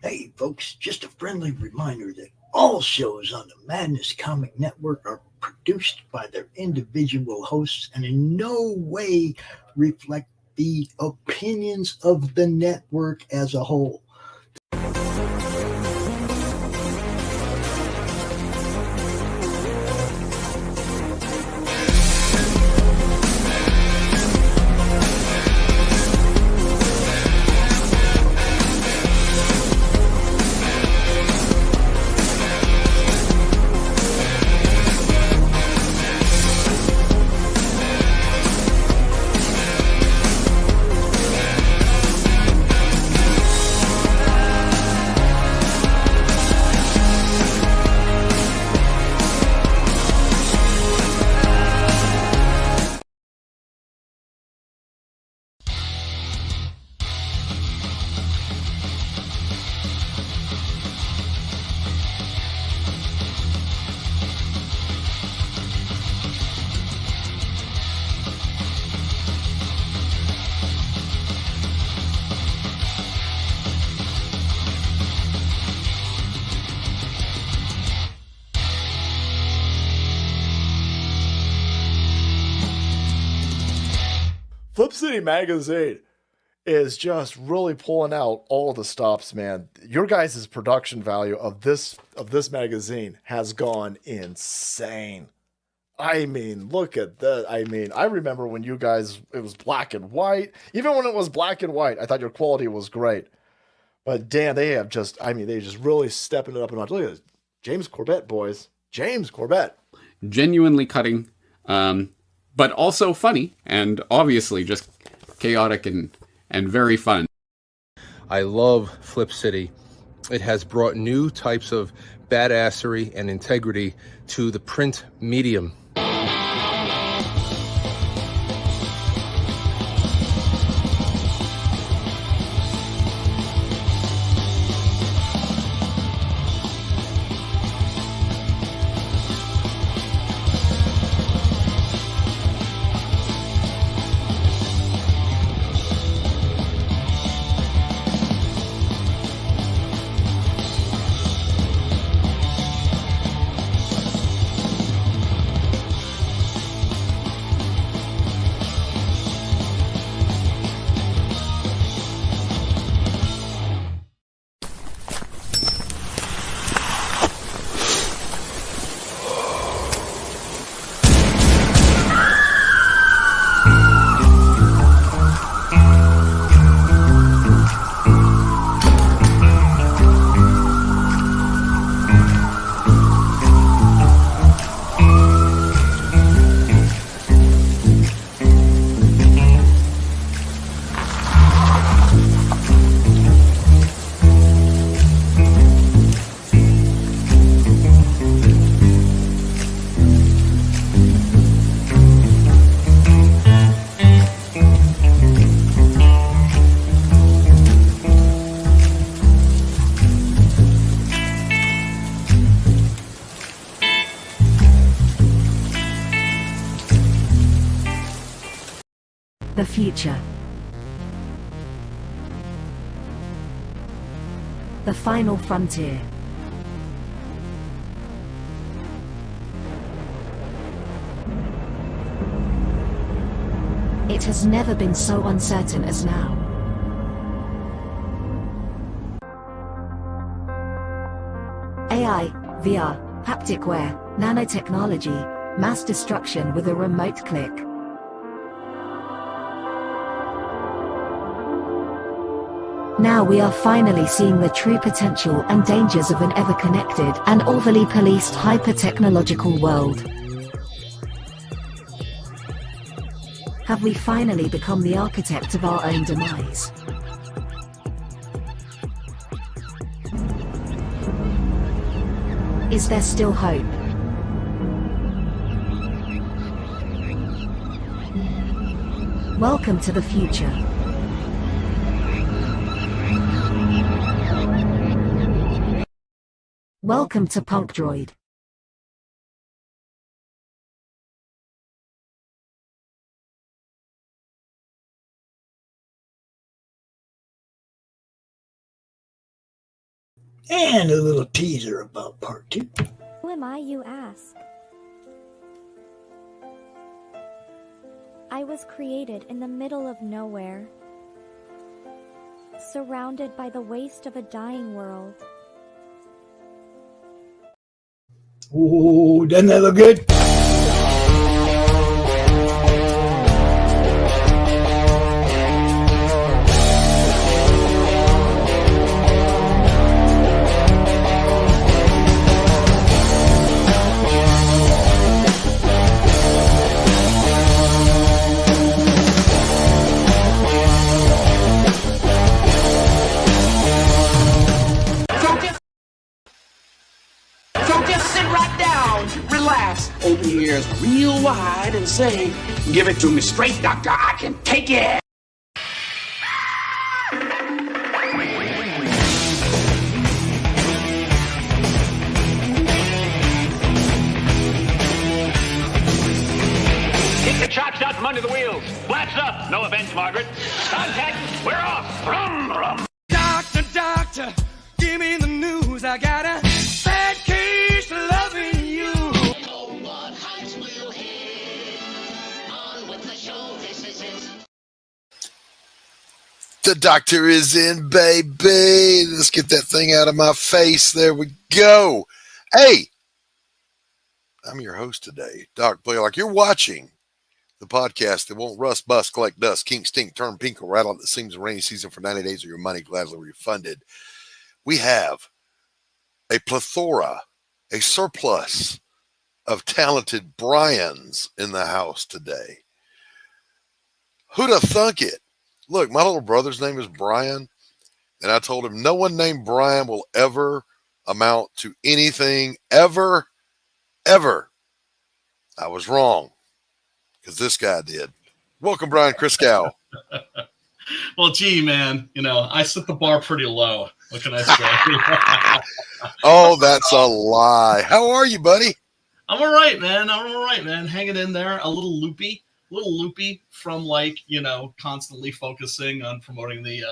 Hey, folks, just a friendly reminder that all shows on the Madness Comic Network are produced by their individual hosts and in no way reflect the opinions of the network as a whole. Flip City Magazine is just really pulling out all the stops, man. Your guys' production value of this magazine has gone insane. I mean, look at that. I mean, I remember when you guys, it was black and white. Even when it was black and white, I thought your quality was great. But damn, they have just, I mean, they just really stepping it up a notch. Look at this. James Corbett, boys. James Corbett. Genuinely cutting, but also funny, and obviously just chaotic and very fun. I love Flip City. It has brought new types of badassery and integrity to the print medium. The future. The final frontier. It has never been so uncertain as now. AI, VR, haptic wear, nanotechnology, mass destruction with a remote click. Now we are finally seeing the true potential and dangers of an ever-connected and overly policed hyper-technological world. Have we finally become the architect of our own demise? Is there still hope? Welcome to the future. Welcome to Punk Droid. And a little teaser about part 2. Who am I, you ask? I was created in the middle of nowhere, surrounded by the waste of a dying world. Ooh, doesn't that look good? Open your ears real wide and say, "Give it to me straight, doctor, I can take it." Kick the chocks out from under the wheels. Flaps up. No offense, Margaret. Contact. We're off. Brum, brum. Doctor, doctor, give me the news. I got a bad case of loving you. The doctor is in, baby. Let's get that thing out of my face. There we go. Hey, I'm your host today, Doc Blalock. You're watching the podcast that won't rust, bust, collect dust, kink, stink, turn pink, or rattle at the seams of rainy season for 90 days or your money gladly refunded. We have a plethora, a surplus of talented Brians in the house today. Who'd have thunk it? Look, my little brother's name is Brian, and I told him no one named Brian will ever amount to anything ever, ever. I was wrong, because this guy did. Welcome, Brian Christgau. Well, gee, man, I set the bar pretty low. What can I say? Oh, that's a lie. How are you, buddy? I'm all right, man. Hanging in there, a little loopy from constantly focusing on promoting the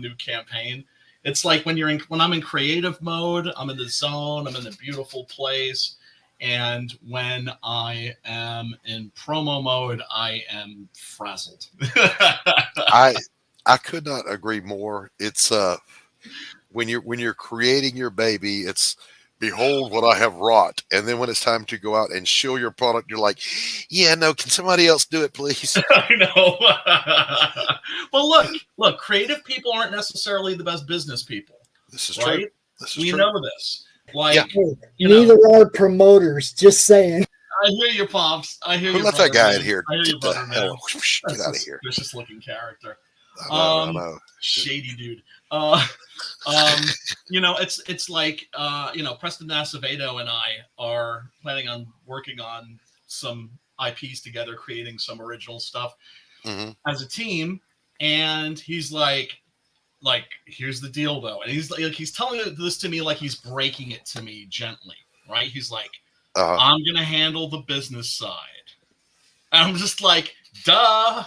new campaign. It's like when I'm in creative mode, I'm in the zone, I'm in a beautiful place. And when I am in promo mode, I am frazzled. I could not agree more. It's when you're creating your baby, it's behold what I have wrought. And then when it's time to go out and show your product, you're like, yeah, no, can somebody else do it, please? I know. Well, look, creative people aren't necessarily the best business people. This is right? true. This is we true. know this. Neither are promoters, just saying. I hear you, Pops. I hear you. Who let that guy in here? I hear you, Get brother. out of here. Vicious looking character. I know. Shady dude. It's like Preston Acevedo and I are planning on working on some IPs together, creating some original stuff as a team. And he's like, here's the deal though. And he's telling this to me like he's breaking it to me gently, right? He's like, I'm gonna handle the business side. And I'm just like, duh,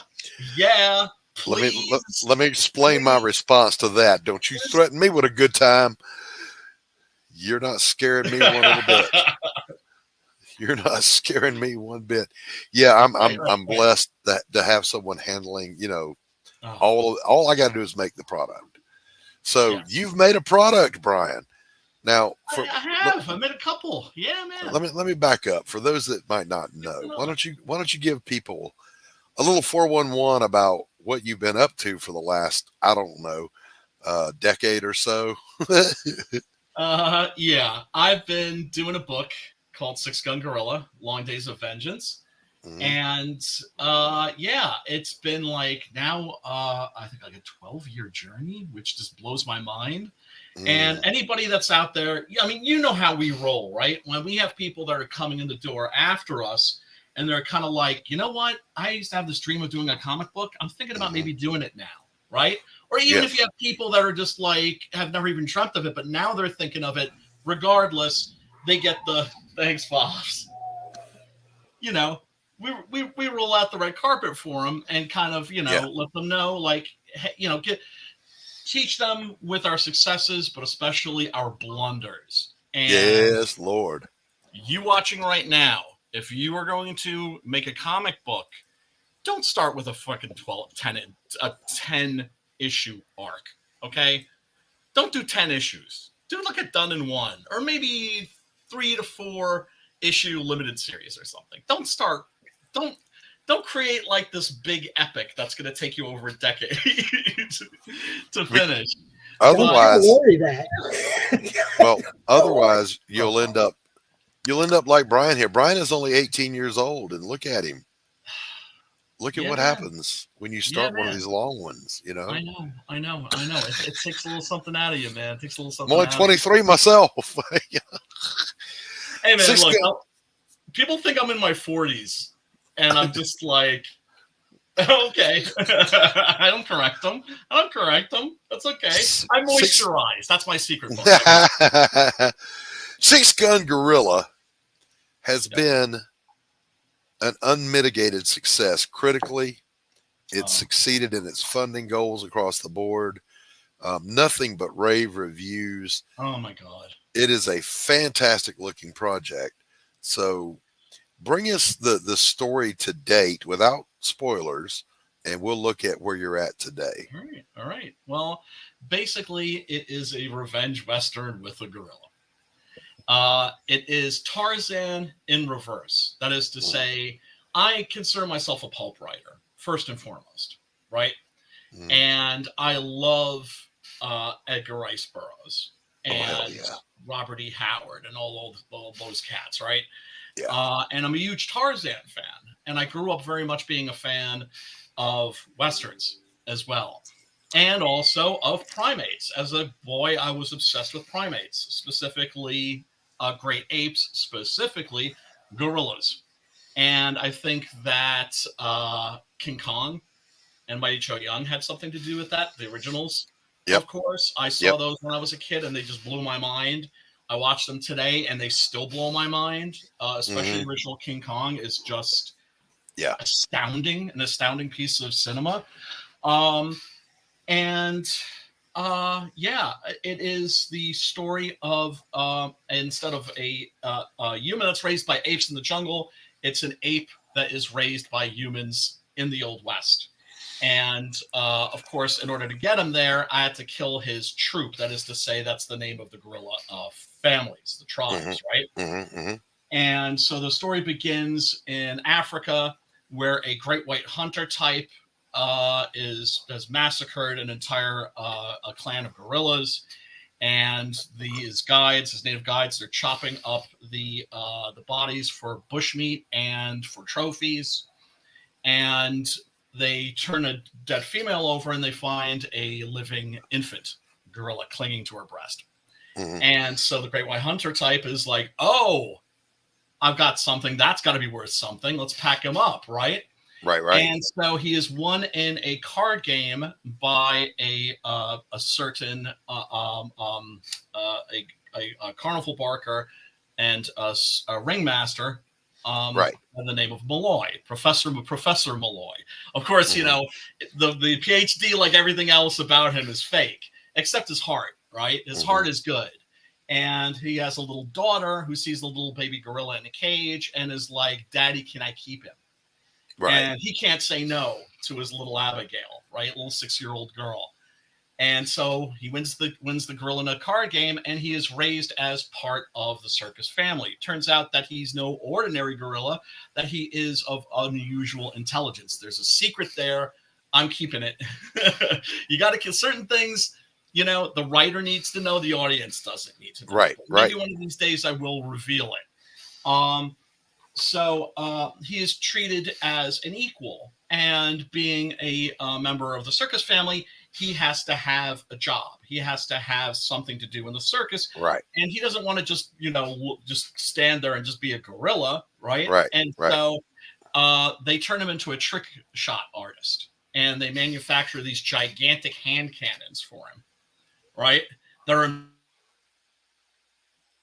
yeah. Let me explain my response to that. Don't you threaten me with a good time. You're not scaring me one little bit. You're not scaring me one bit. Yeah, I'm blessed to have someone handling, all I got to do is make the product. So you've made a product, Brian. Now, I made a couple. Yeah, man. Let me back up for those that might not know. Why don't you give people a little 411 about what you've been up to for the last, I don't know, decade or so? Yeah, I've been doing a book called Six Gun Gorilla, Long Days of Vengeance. And it's been now I think like a 12-year journey, which just blows my mind. And anybody that's out there, I mean, you know how we roll, right? When we have people that are coming in the door after us and they're kind of like, you know what? I used to have this dream of doing a comic book. I'm thinking about maybe doing it now, right? Or even if you have people that are just like, have never even dreamt of it, but now they're thinking of it. Regardless, they get the thanks, Pops. We roll out the red carpet for them and kind of, let them know, teach them with our successes, but especially our blunders. And yes, Lord. You watching right now, if you are going to make a comic book, don't start with a fucking 10 issue arc. Okay? Don't do 10 issues. Do like a done in one, or maybe 3 to 4 issue limited series or something. Don't create like this big epic that's going to take you over a decade to finish. Otherwise, well, otherwise you'll end up like Brian here. Brian is only 18 years old, and look at him. Look at what happens when you start one of these long ones. You know. I know. It takes a little something out of you, man. It takes a little something. I'm only 23 myself. Hey, man, look. People think I'm in my 40s. And I'm just like, okay. I don't correct them. That's okay. I moisturize. That's my secret book. Six Gun Gorilla has been an unmitigated success critically. It succeeded in its funding goals across the board. Nothing but rave reviews. Oh, my God. It is a fantastic looking project. So bring us the story to date without spoilers, and we'll look at where you're at today. All right. Well, basically, it is a revenge Western with a gorilla. It is Tarzan in reverse. That is to say, I consider myself a pulp writer, first and foremost, right? And I love Edgar Rice Burroughs and Robert E. Howard and all those cats, right? Yeah. And I'm a huge Tarzan fan, and I grew up very much being a fan of Westerns as well, and also of primates. As a boy, I was obsessed with primates, specifically great apes, specifically gorillas. And I think that King Kong and Mighty Joe Young had something to do with that, the originals. Of course, I saw those when I was a kid, and they just blew my mind. I watch them today, and they still blow my mind. Especially the original King Kong is just astounding, an astounding piece of cinema. It is the story of instead of a human that's raised by apes in the jungle, it's an ape that is raised by humans in the Old West. And, of course, in order to get him there, I had to kill his troop. That is to say, that's the name of the gorilla families, the tribes, right? And so the story begins in Africa, where a great white hunter type has massacred an entire a clan of gorillas. And his native guides, they're chopping up the bodies for bushmeat and for trophies. And they turn a dead female over, and they find a living infant gorilla clinging to her breast. And so the great white hunter type is like, oh, I've got something that's got to be worth something. Let's pack him up, right? Right. And so he is won in a card game by a certain carnival barker and a ringmaster. By the name of Malloy, Professor Malloy. Of course, you know, the PhD, like everything else about him, is fake, except his heart, right? His heart is good. And he has a little daughter who sees the little baby gorilla in a cage and is like, Daddy, can I keep him? Right. And he can't say no to his little Abigail, right? Little 6-year-old girl. And so he wins the gorilla in a card game, and he is raised as part of the circus family. Turns out that he's no ordinary gorilla, that he is of unusual intelligence. There's a secret there. I'm keeping it. You got to kill certain things. You know, the writer needs to know, the audience doesn't need to know. Right. Maybe one of these days I will reveal it. So he is treated as an equal, and being a member of the circus family, he has to have a job. He has to have something to do in the circus. Right. And he doesn't want to just, just stand there and just be a gorilla. Right. Right. And so they turn him into a trick shot artist, and they manufacture these gigantic hand cannons for him. Right. They're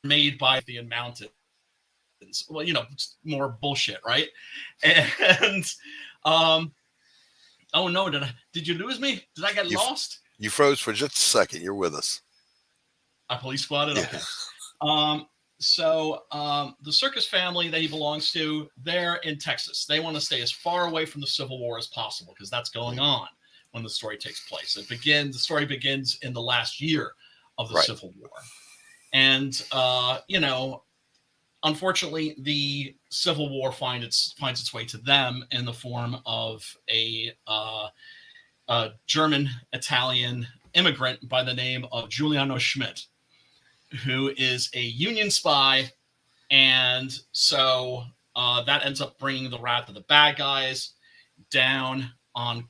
made by the mountains. Well, more bullshit. Right. And, oh no! Did you lose me? Did I get lost? You froze for just a second. You're with us. I police squatted? Yeah. Okay. So the circus family that he belongs to, they're in Texas. They want to stay as far away from the Civil War as possible because that's going on when the story takes place. The story begins in the last year of the Civil War. And, unfortunately, the Civil War finds its way to them in the form of a German-Italian immigrant by the name of Giuliano Schmidt, who is a Union spy. And so that ends up bringing the wrath of the bad guys down on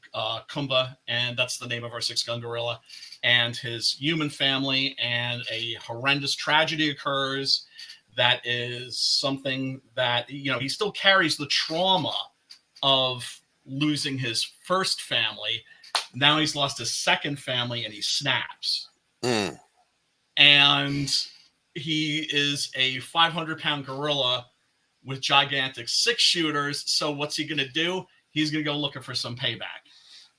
Kumba, and that's the name of our six-gun gorilla, and his human family, and a horrendous tragedy occurs that is something that, he still carries the trauma of losing his first family. Now he's lost his second family, and he snaps. And he is a 500-pound gorilla with gigantic six-shooters. So what's he going to do? He's going to go looking for some payback.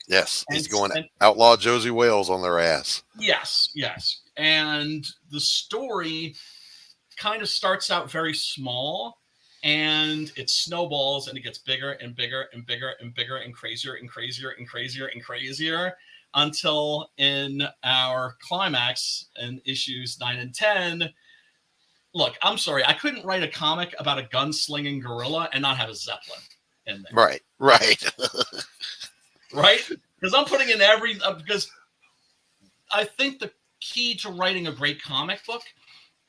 Yes, he's going to outlaw Josie Wales on their ass. Yes. And the story kind of starts out very small, and it snowballs, and it gets bigger and bigger and bigger and bigger and crazier and crazier and crazier and crazier until in our climax in issues 9 and 10. Look, I'm sorry, I couldn't write a comic about a gunslinging gorilla and not have a Zeppelin in there. Right. Right? Because I'm putting in because I think the key to writing a great comic book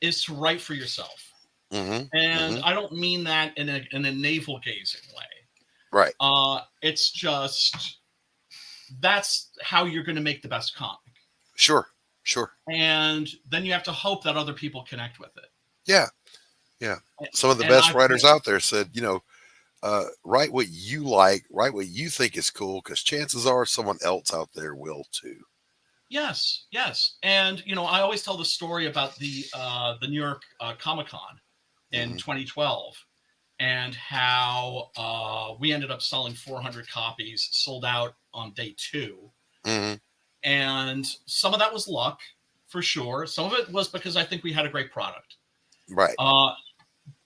is to write for yourself. And I don't mean that in a navel-gazing way. Right. It's just, that's how you're going to make the best comic. Sure. And then you have to hope that other people connect with it. Yeah. Some of the best writers out there said, write what you like, write what you think is cool, because chances are someone else out there will too. Yes. And, I always tell the story about the New York Comic-Con in 2012 and how we ended up selling 400 copies, sold out on day 2. And some of that was luck, for sure. Some of it was because I think we had a great product. Right.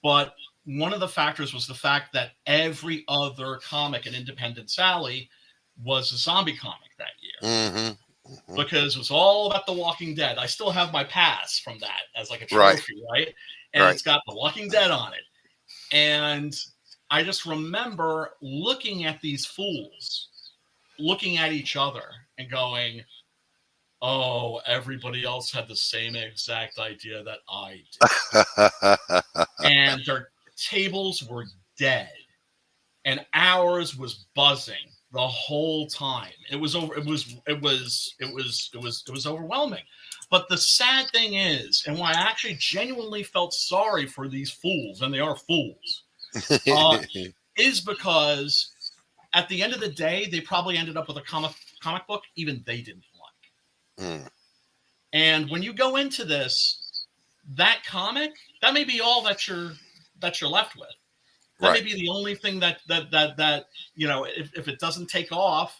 But one of the factors was the fact that every other comic in Independence Alley was a zombie comic that year. Because it was all about The Walking Dead. I still have my pass from that as like a trophy, right? And it's got The Walking Dead on it. And I just remember looking at these fools, looking at each other and going, oh, everybody else had the same exact idea that I did. And their tables were dead. And ours was buzzing the whole time. It was overwhelming. But the sad thing is, and why I actually genuinely felt sorry for these fools, and they are fools, is because at the end of the day, they probably ended up with a comic book even they didn't like. And when you go into this, that comic, that may be all that you're left with. That may be the only thing that if it doesn't take off,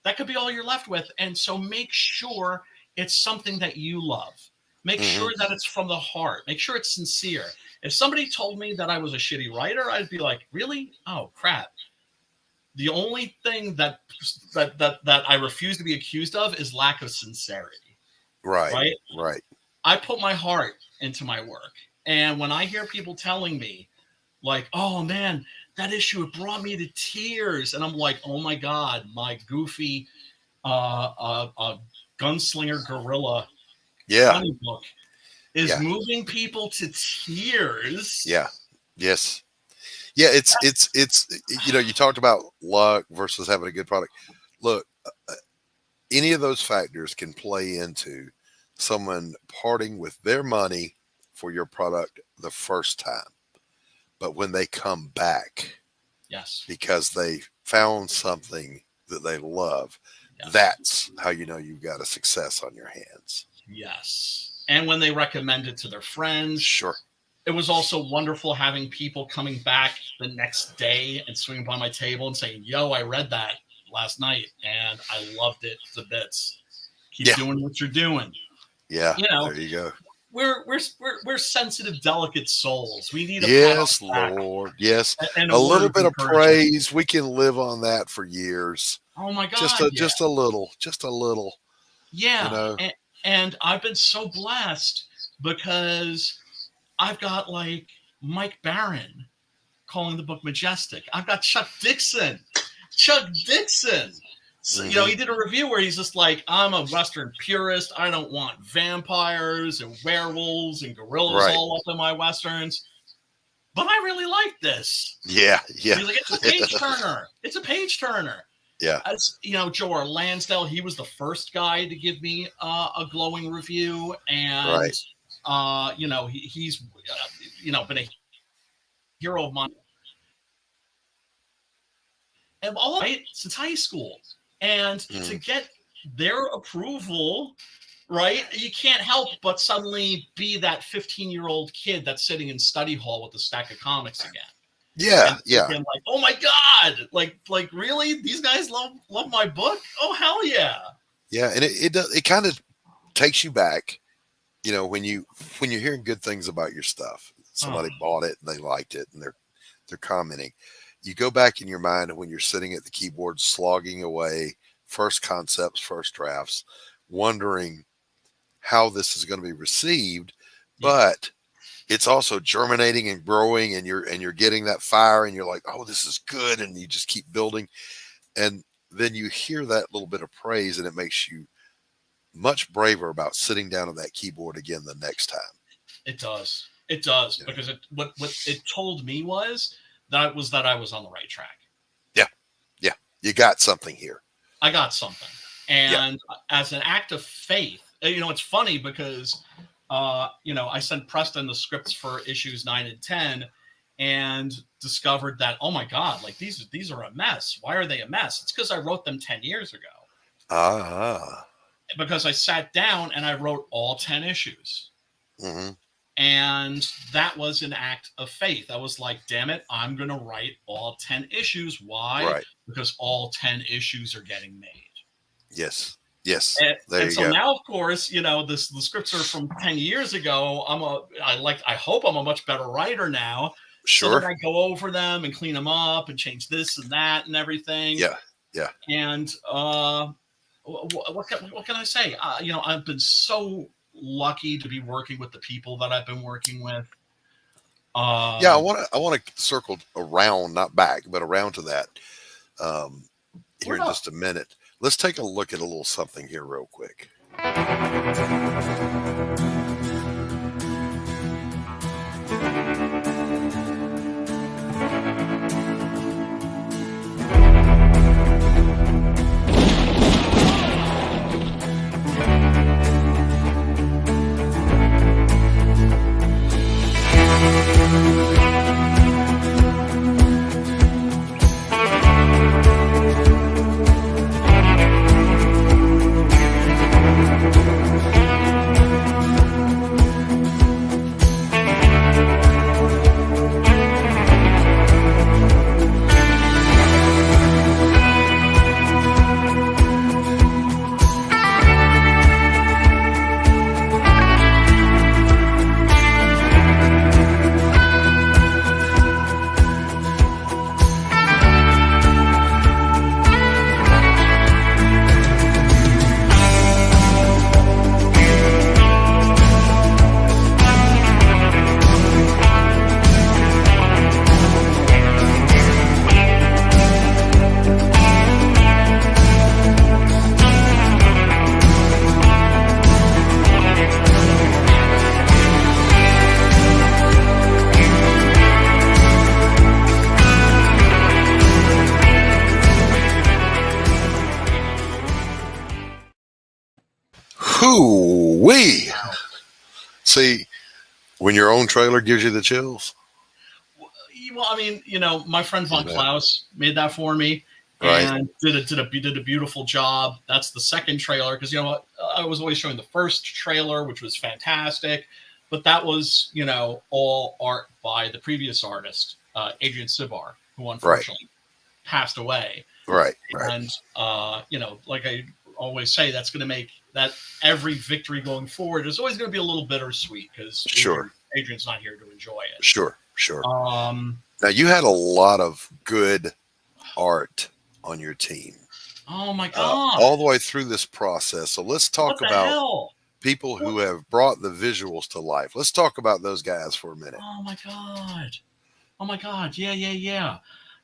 that could be all you're left with. And so make sure it's something that you love. Make sure that it's from the heart. Make sure it's sincere. If somebody told me that I was a shitty writer, I'd be like, really? Oh, crap. The only thing that I refuse to be accused of is lack of sincerity. Right. I put my heart into my work. And when I hear people telling me, like, oh man, that issue, it brought me to tears. And I'm like, oh my God, my goofy gunslinger gorilla funny book is moving people to tears. Yes. Yeah, it's you talked about luck versus having a good product. Look, any of those factors can play into someone parting with their money for your product the first time. But when they come back, because they found something that they love, that's how you know you've got a success on your hands. Yes. And when they recommend it to their friends. Sure. It was also wonderful having people coming back the next day and swinging by my table and saying, yo, I read that last night and I loved it to bits. Keep doing what you're doing. Yeah. You know, there you go. We're sensitive, delicate souls. We need a Yes, pat on the back Lord. Yes. and A word little bit of encouragement. praise. We can live on that for years. Oh my God. Just a little. Yeah. You know? And I've been so blessed because I've got like Mike Barron calling the book majestic. I've got Chuck Dixon. So, you know, he did a review where he's just like, I'm a Western purist. I don't want vampires and werewolves and gorillas all up in my Westerns. But I really like this. Yeah. He's like, it's a page turner. It's a page turner. Yeah. As you know, Joe R. Lansdale, he was the first guy to give me a glowing review. And, you know, he's, you know, been a hero of mine. And all right, since high school. And to get their approval, right, you can't help but suddenly be that 15-year-old kid that's sitting in study hall with a stack of comics again. Yeah. And like, oh my God, like really? These guys love my book? Oh, hell yeah. Yeah, and it kind of takes you back, you know, when you're hearing good things about your stuff. Somebody bought it and they liked it and they're commenting. You go back in your mind when you're sitting at the keyboard slogging away first concepts, first drafts, wondering how this is going to be received, but it's also germinating and growing, and you're getting that fire, and you're like, oh, this is good, and you just keep building, and then you hear that little bit of praise, and it makes you much braver about sitting down on that keyboard again the next time. It does, because what it told me was that I was on the right track. Yeah, you got something here. I got something, and as an act of faith, you know, it's funny because. You know, I sent Preston the scripts for issues 9 and 10 and discovered that, oh my God, like these are a mess. Why are they a mess? It's because I wrote them 10 years ago. Because I sat down and I wrote all 10 issues. And that was an act of faith. I was like, damn it, I'm going to write all 10 issues. Why? Because all 10 issues are getting made. Yes. And so now, of course, you know, the scripts are from 10 years ago. I hope I'm a much better writer now. Sure. So that I go over them and clean them up and change this and that and everything. Yeah. And what can I say? You know, I've been so lucky to be working with the people that I've been working with. I want to circle around, not back, but around to that here in just a minute. Let's take a look at a little something here real quick. Hoo-wee. See, when your own trailer gives you the chills. Well, I mean, you know, my friend Von Klaus made that for me and did a beautiful job. That's the second trailer because, you know, I was always showing the first trailer, which was fantastic, but that was, you know, all art by the previous artist, Adrian Sibar, who unfortunately passed away. Right. And, you know, like I always say, that's going to make that every victory going forward is always going to be a little bittersweet because Sure. Adrian's not here to enjoy it. Sure. Now you had a lot of good art on your team. Oh my God. All the way through this process. So let's talk What the about hell? people who have brought the visuals to life. Let's talk about those guys for a minute. Oh my God. Yeah.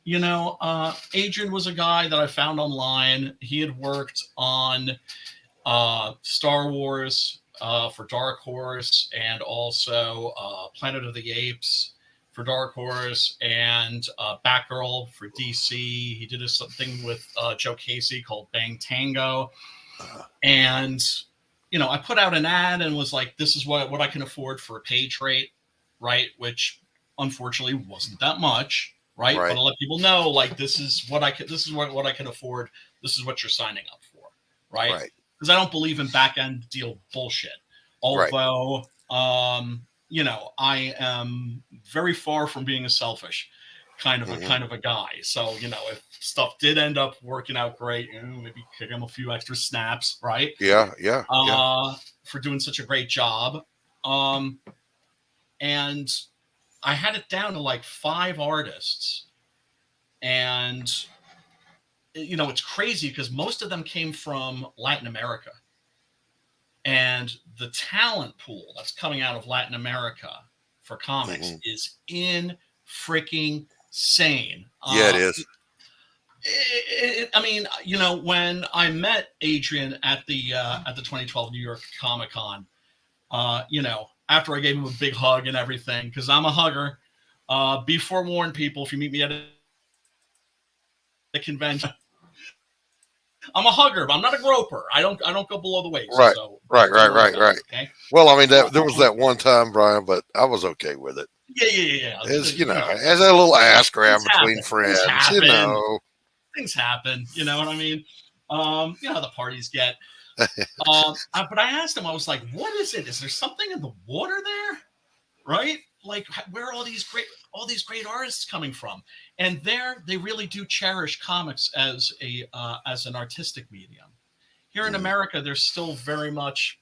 You know, Adrian was a guy that I found online. He had worked on Star Wars for Dark Horse, and also Planet of the Apes for Dark Horse, and Batgirl for DC. He did something with Joe Casey called Bang Tango. And, you know, I put out an ad and was like, this is what I can afford for a page rate, right? Which unfortunately wasn't that much, right? But I'll let people know, like, this is what I can afford. This is what you're signing up for, right? Because I don't believe in back end deal bullshit. Although, you know, I am very far from being a selfish kind of a guy. So, you know, if stuff did end up working out great, you know, maybe kick him a few extra snaps, right? Yeah. For doing such a great job. And I had it down to like 5 artists. And, you know, it's crazy because most of them came from Latin America. And the talent pool that's coming out of Latin America for comics is in freaking sane. Yeah, it is. I mean, you know, when I met Adrian at the 2012 New York Comic Con, you know, after I gave him a big hug and everything, because I'm a hugger. Be forewarned, people, if you meet me at a convention. I'm a hugger, but I'm not a groper. I don't go below the waist. Right. So, Right. Okay. Well, I mean, there was that one time, Brian, but I was okay with it. Yeah. As you know, as a little ass grab between friends, you know. Things happen. You know what I mean? You know how the parties get. But I asked him, I was like, what is it? Is there something in the water there? Right? Like, where are all these great artists coming from? And they really do cherish comics as an artistic medium. Here in America, there's still very much,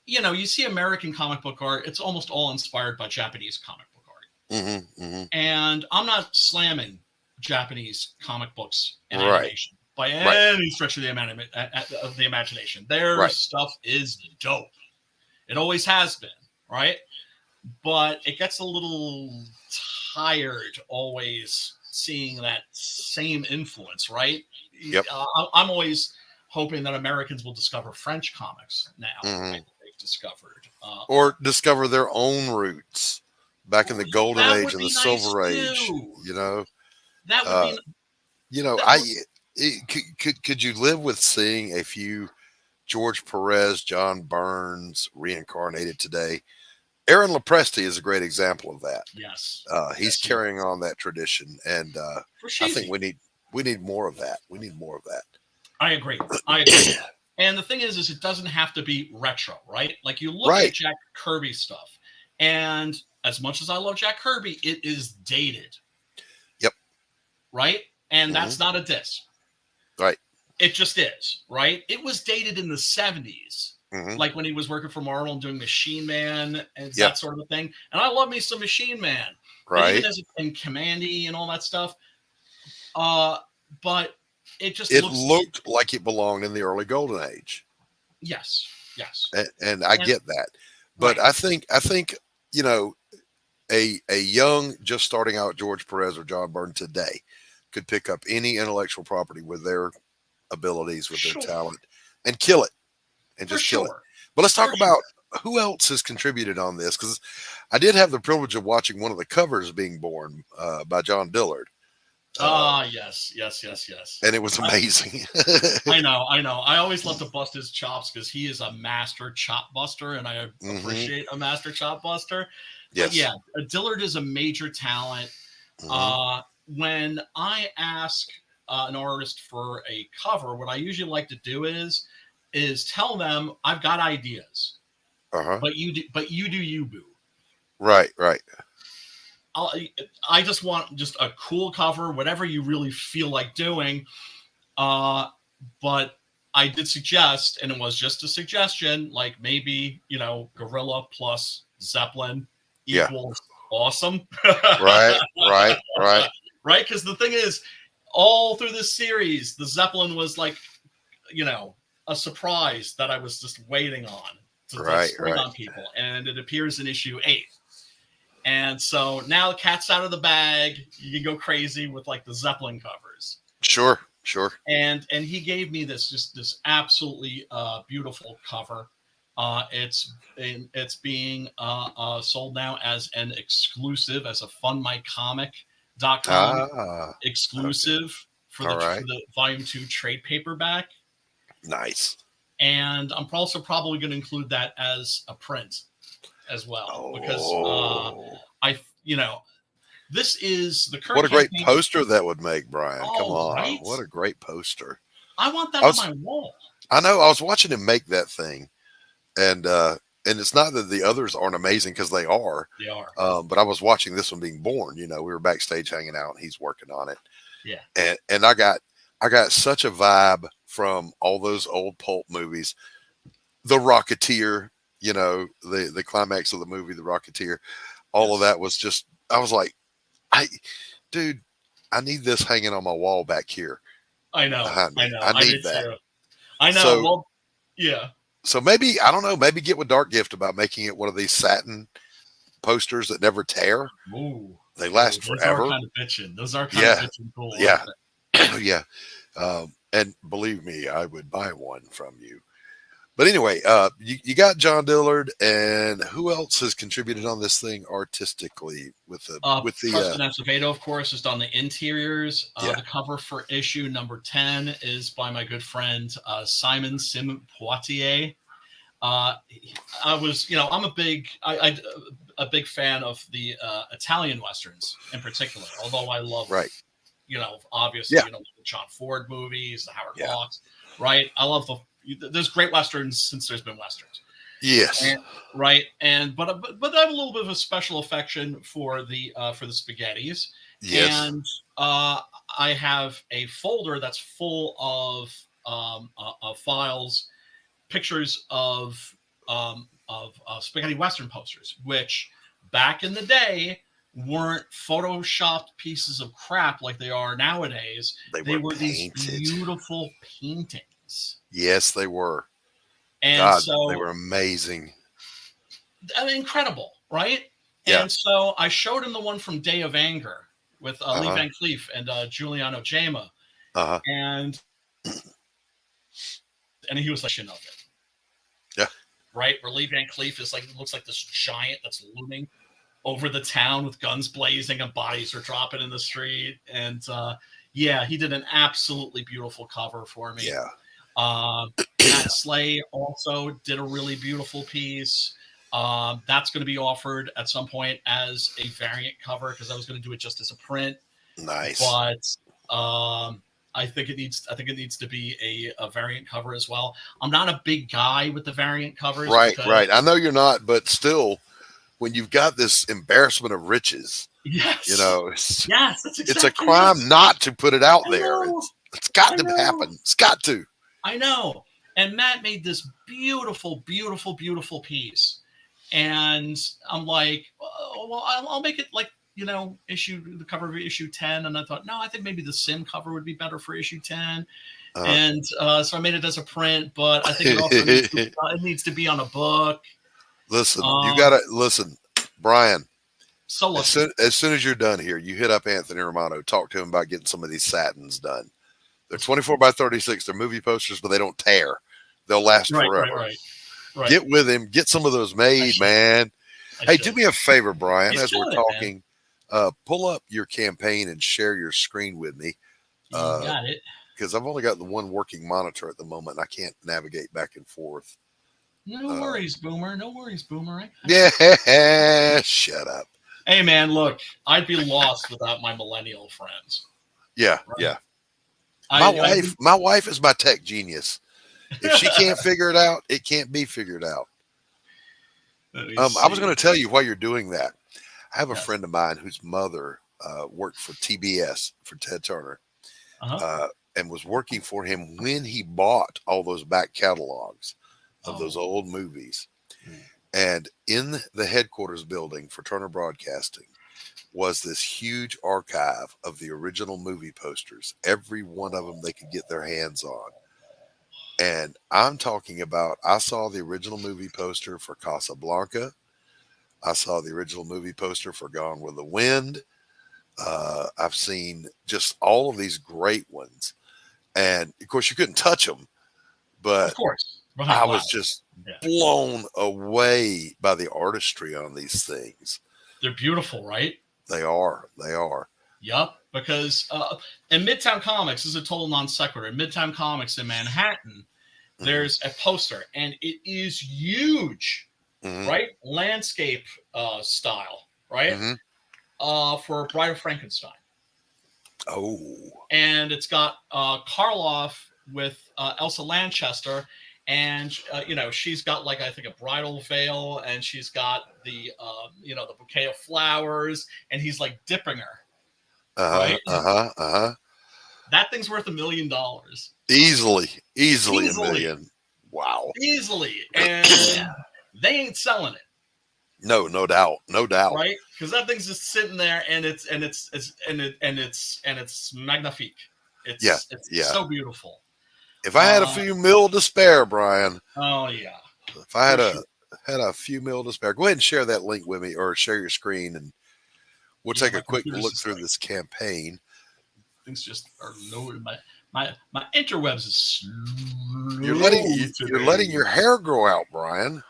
you know, you see American comic book art, it's almost all inspired by Japanese comic book art. And I'm not slamming Japanese comic books and animation by any stretch of the imagination. Their stuff is dope. It always has been, right? But it gets a little tired always seeing that same influence, right? Yep. I'm always hoping that Americans will discover French comics now. Like they've discovered. Or discover their own roots back in the golden age and the silver age, you know? That would be... You know, could you live with seeing a few George Perez, John Burns reincarnated today? Aaron Lopresti is a great example of that. Yes. He's carrying on that tradition, and I think we need more of that. We need more of that. I agree. And the thing is it doesn't have to be retro, right? Like you look at Jack Kirby stuff, and as much as I love Jack Kirby, it is dated. Yep. Right? And that's not a diss. Right. It just is, right? It was dated in the 70s. Like when he was working for Marvel and doing Machine Man and that sort of thing. And I love me some Machine Man. Right. Even and Commandy and all that stuff. But it just looked like it belonged in the early golden age. Yes. And I get that. But I think, you know, a young, just starting out George Perez or John Byrne today could pick up any intellectual property with their abilities, with their talent, and kill it. And just kill it. But let's talk about who else has contributed on this, because I did have the privilege of watching one of the covers being born by John Dillard. Yes. And it was amazing. I know. I always love to bust his chops because he is a master chop buster, and I appreciate a master chop buster. Yes. But yeah, Dillard is a major talent. When I ask an artist for a cover, what I usually like to do is tell them I've got ideas, but you do you, boo. Right. I just want just a cool cover, whatever you really feel like doing. But I did suggest, and it was just a suggestion, like maybe, Gorilla plus Zeppelin equals awesome. Right. Right? Because the thing is, all through this series, the Zeppelin was like, a surprise that I was just waiting on to spring on people. And it appears in issue 8. And so now the cat's out of the bag. You can go crazy with like the Zeppelin covers. Sure. And he gave me this absolutely beautiful cover. It's being sold now as an exclusive, as a funmycomic.com exclusive for the Volume 2 trade paperback. Nice. And I'm also probably going to include that as a print as well, because this is the current. What a great poster that would make, Brian. Come on. Right? What a great poster. I want that on my wall. I know. I was watching him make that thing. And it's not that the others aren't amazing, because they are. They are. But I was watching this one being born. We were backstage hanging out, and he's working on it. Yeah. And I got such a vibe from all those old pulp movies. The Rocketeer, the climax of the movie, The Rocketeer. All of that was just, I was like, I need this hanging on my wall back here. I know. I need that. Too. I know. So, yeah. So maybe, I don't know, maybe get with Dark Gift about making it one of these satin posters that never tear. Ooh. They last forever. Those are kind of bitching cool. Yeah. Yeah. And believe me, I would buy one from you. But anyway, you got John Dillard, and who else has contributed on this thing artistically with the Preston Acevedo, of course, has done the interiors. The cover for issue number 10 is by my good friend Simon Poitier. I'm a big fan of the Italian westerns in particular, although I love obviously the John Ford movies, the Howard Hawks, right? I love there's great westerns since there's been westerns. Yes. But I have a little bit of a special affection for the spaghettis. Yes. And I have a folder that's full of files, pictures of spaghetti western posters, which back in the day weren't photoshopped pieces of crap like they are nowadays. They were these beautiful paintings. Yes, they were. And they were amazing. Incredible, right? Yeah. And so I showed him the one from Day of Anger with Lee Van Cleef and Giuliano Jama. And he was like, of it. Yeah. Right? Where Lee Van Cleef looks like this giant that's looming over the town with guns blazing and bodies are dropping in the street. And he did an absolutely beautiful cover for me. Yeah. Matt Slay also did a really beautiful piece. That's going to be offered at some point as a variant cover, because I was going to do it just as a print. Nice. But I think it needs to be a variant cover as well. I'm not a big guy with the variant covers. Right. I know you're not, but still, when you've got this embarrassment of riches, yes, it's exactly it's a crime not to put it out there. It's got to happen. It's got to. I know. And Matt made this beautiful, beautiful, beautiful piece. And I'm like, well, I'll make it like, the cover of issue 10. And I thought, no, I think maybe the Sim cover would be better for issue 10. And so I made it as a print, but I think it also needs to be on a book. Listen, you got to listen, Brian. So as soon as you're done here, you hit up Anthony Romano, talk to him about getting some of these satins done. They're 24 by 36. They're movie posters, but they don't tear. They'll last forever. Right. Get with him. Get some of those made, man. Hey, do me a favor, Brian, as we're talking. Pull up your campaign and share your screen with me. You got it. Because I've only got the one working monitor at the moment, and I can't navigate back and forth. No worries, Boomer. No worries, Boomer. Yeah, shut up. Hey, man, look, I'd be lost without my millennial friends. Yeah, right? Yeah. My wife is my tech genius. If she can't figure it out, it can't be figured out. I was going to tell you while you're doing that. I have a friend of mine whose mother worked for TBS, for Ted Turner. And and was working for him when he bought all those back catalogs of those old movies. And in the headquarters building for Turner Broadcasting was this huge archive of the original movie posters, every one of them they could get their hands on. And I'm talking about, I saw the original movie poster for Casablanca. I saw the original movie poster for Gone with the Wind. I've seen just all of these great ones. And of course, you couldn't touch them, but of course, I was just blown away by the artistry on these things. They're beautiful, right? They are. They are. Yup. Because in Midtown Comics, this is a total non sequitur. In Midtown Comics in Manhattan, there's a poster, and it is huge, right? Landscape style, right? For Bride of Frankenstein. Oh. And it's got Karloff with Elsa Lanchester, and she's got like, I think, a bridal veil, and she's got the the bouquet of flowers, and he's like dipping her. Right? That thing's worth $1 million. Easily $1 million. Wow. Easily. And they ain't selling it. No doubt. Right? Because that thing's just sitting there, and it's magnifique. It's so beautiful. If I had a few mil to spare, Brian. Oh yeah. If I had a few mil to spare, go ahead and share that link with me, or share your screen, and we'll take a quick look through this campaign. Things just are loaded. My interwebs is slow. You're letting your hair grow out, Brian.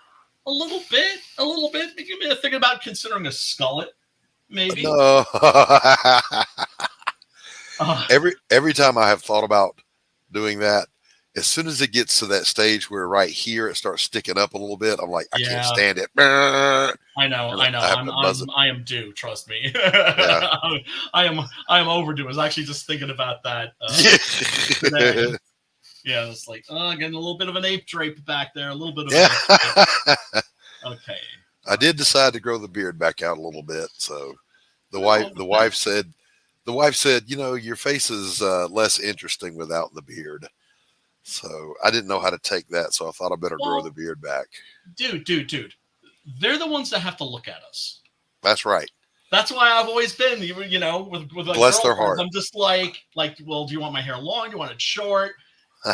A little bit. Give me thinking about considering a skullet, maybe. No. Every time I have thought about doing that, as soon as it gets to that stage where right here it starts sticking up a little bit, I'm like, I can't stand it. I know. I am due. Trust me. I am overdue. I was actually just thinking about that today. Yeah, it's like getting a little bit of an ape drape back there. A little bit of. An okay. I did decide to grow the beard back out a little bit. So the wife said, your face is less interesting without the beard. So I didn't know how to take that, so I thought I better grow the beard back. Dude. They're the ones that have to look at us. That's right. That's why I've always been, with like bless their heart. I'm just like, well, do you want my hair long? Do you want it short?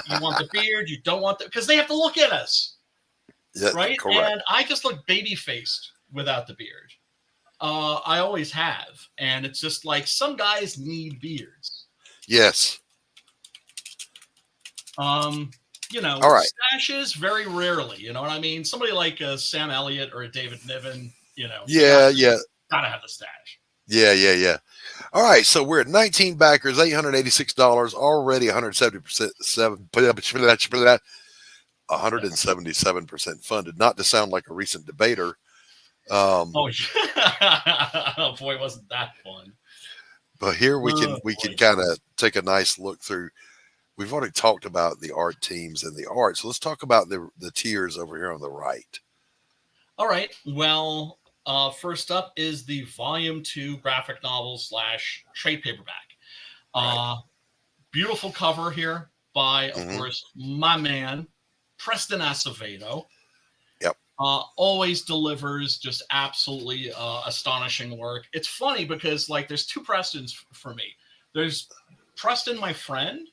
You want the beard? You don't want because they have to look at us. Yeah, right? Correct. And I just look baby-faced without the beard. I always have. And it's just like some guys need beards. Yes. All right. Stashes very rarely, you know what I mean? Somebody like Sam Elliott or a David Niven, gotta have the stash. Yeah. All right, so we're at 19 backers, $886, already 177% funded. Not to sound like a recent debater. Oh boy, wasn't that fun? But here we can kind of take a nice look through. We've already talked about the art teams and the art, so let's talk about the tiers over here on the right. All right. Well, first up is the Volume 2 graphic novel / trade paperback. Right. Beautiful cover here by, of course, my man, Preston Acevedo. Yep. Always delivers just absolutely astonishing work. It's funny because, there's two Prestons for me. There's Preston, my friend,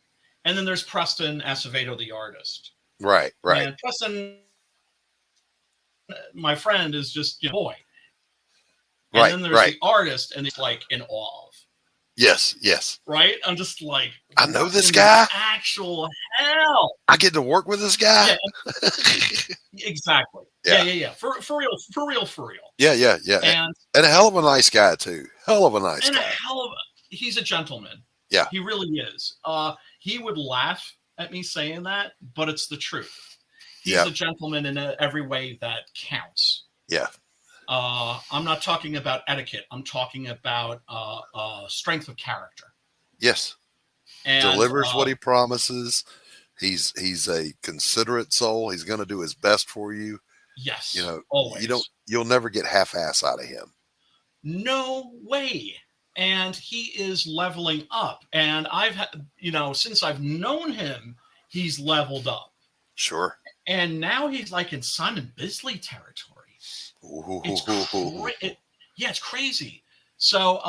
and then there's Preston Acevedo, the artist. Right. And Preston, my friend, is just boy. And then there's the artist, and it's in awe of. Yes. Right? I'm just like, I know this guy. Actual hell. I get to work with this guy. Yeah, exactly. Yeah. For real. Yeah. And a hell of a nice guy too. He's a gentleman. Yeah. He really is. He would laugh at me saying that, but it's the truth. He's a gentleman in every way that counts. Yeah. I'm not talking about etiquette. I'm talking about strength of character. Yes. And delivers what he promises. He's a considerate soul. He's going to do his best for you. Yes. Always. You'll never get half-ass out of him. No way. and he is leveling up. And I've had, since I've known him, he's leveled up. Sure. And now he's like in Simon Bisley territory. It's crazy. So,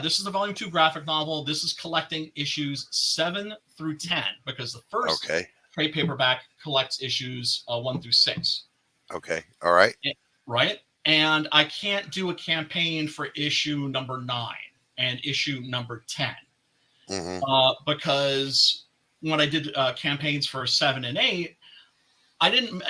this is the volume 2 graphic novel. This is collecting issues 7 through 10 because the first trade paperback collects issues 1 through 6. Okay. All right. Right. And I can't do a campaign for issue number 9 and issue number 10 because when I did campaigns for 7 and 8, I didn't,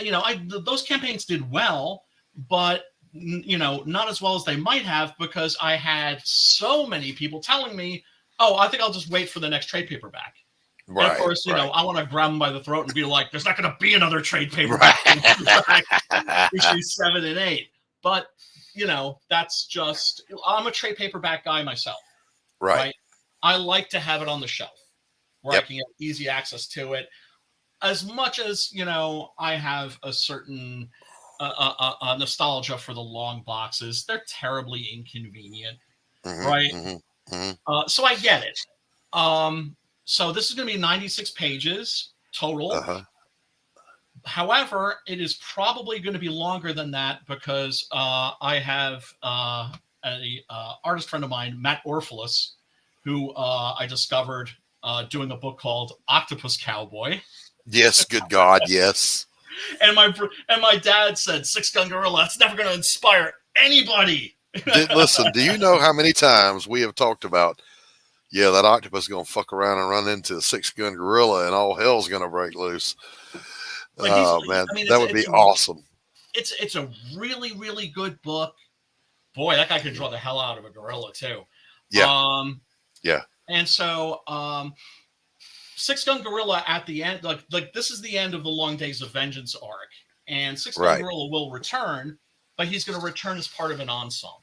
those campaigns did well, but not as well as they might have because I had so many people telling me, oh, I think I'll just wait for the next trade paperback. Right, and of course, I want to grab them by the throat and be like, there's not going to be another trade paperback issue 7 and 8. But, that's just, I'm a trade paperback guy myself. Right. I like to have it on the shelf where I can get easy access to it. As much as, I have a certain nostalgia for the long boxes. They're terribly inconvenient, right? So I get it. So this is going to be 96 pages total. However, it is probably going to be longer than that because I have an artist friend of mine, Matt Orpheus, who I discovered doing a book called Octopus Cowboy. Yes, good God, yes. And my dad said, 6-Gun Gorilla, it's never going to inspire anybody. Listen, do you know how many times we have talked about, that octopus is going to fuck around and run into a 6-Gun Gorilla and all hell's going to break loose. Oh, man, that would be awesome. It's a really, really good book. Boy, that guy could draw the hell out of a gorilla, too. Yeah. And so 6-Gun Gorilla at the end, like this is the end of the Long Days of Vengeance arc, and 6-Gun Gorilla will return, but he's going to return as part of an ensemble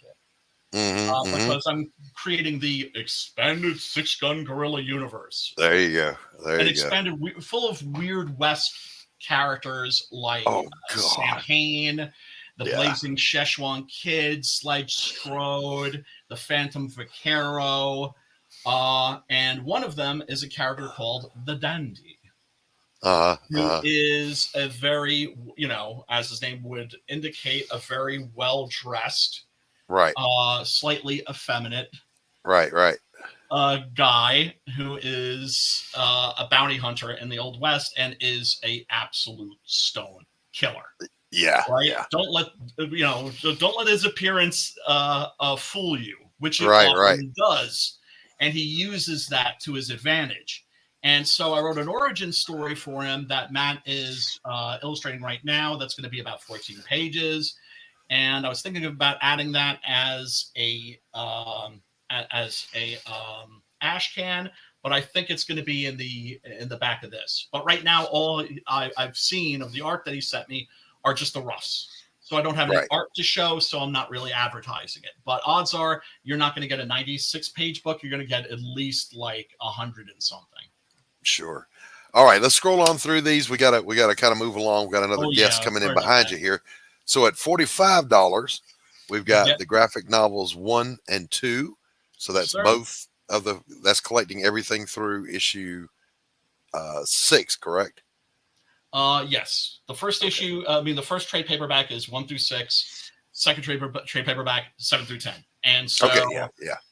because I'm creating the expanded 6-Gun Gorilla universe. There you go. Expanded, full of Weird West characters like Sam Hain, the Blazing Szechuan Kid, Sledge Strode, the Phantom Vaquero. And one of them is a character called the Dandy, who is a very, as his name would indicate, a very well-dressed, slightly effeminate, guy who is a bounty hunter in the Old West and is a absolute stone killer. Yeah. Right. Yeah. Don't let his appearance fool you, which it often does. And he uses that to his advantage. And so I wrote an origin story for him that Matt is illustrating right now. That's going to be about 14 pages. And I was thinking about adding that as a ash can, but I think it's going to be in the back of this. But right now, all I've seen of the art that he sent me are just the roughs. So I don't have any art to show, so I'm not really advertising it. But odds are you're not going to get a 96-page book. You're going to get at least like 100 and something. Sure. All right, let's scroll on through these. We got to kind of move along. We've got another guest coming in behind you here. So at $45, we've got the graphic novels 1 and 2. So that's both of that's collecting everything through issue 6, correct? Yes. The first issue, the first trade paperback is 1 through 6. Second trade paperback 7 through 10. And so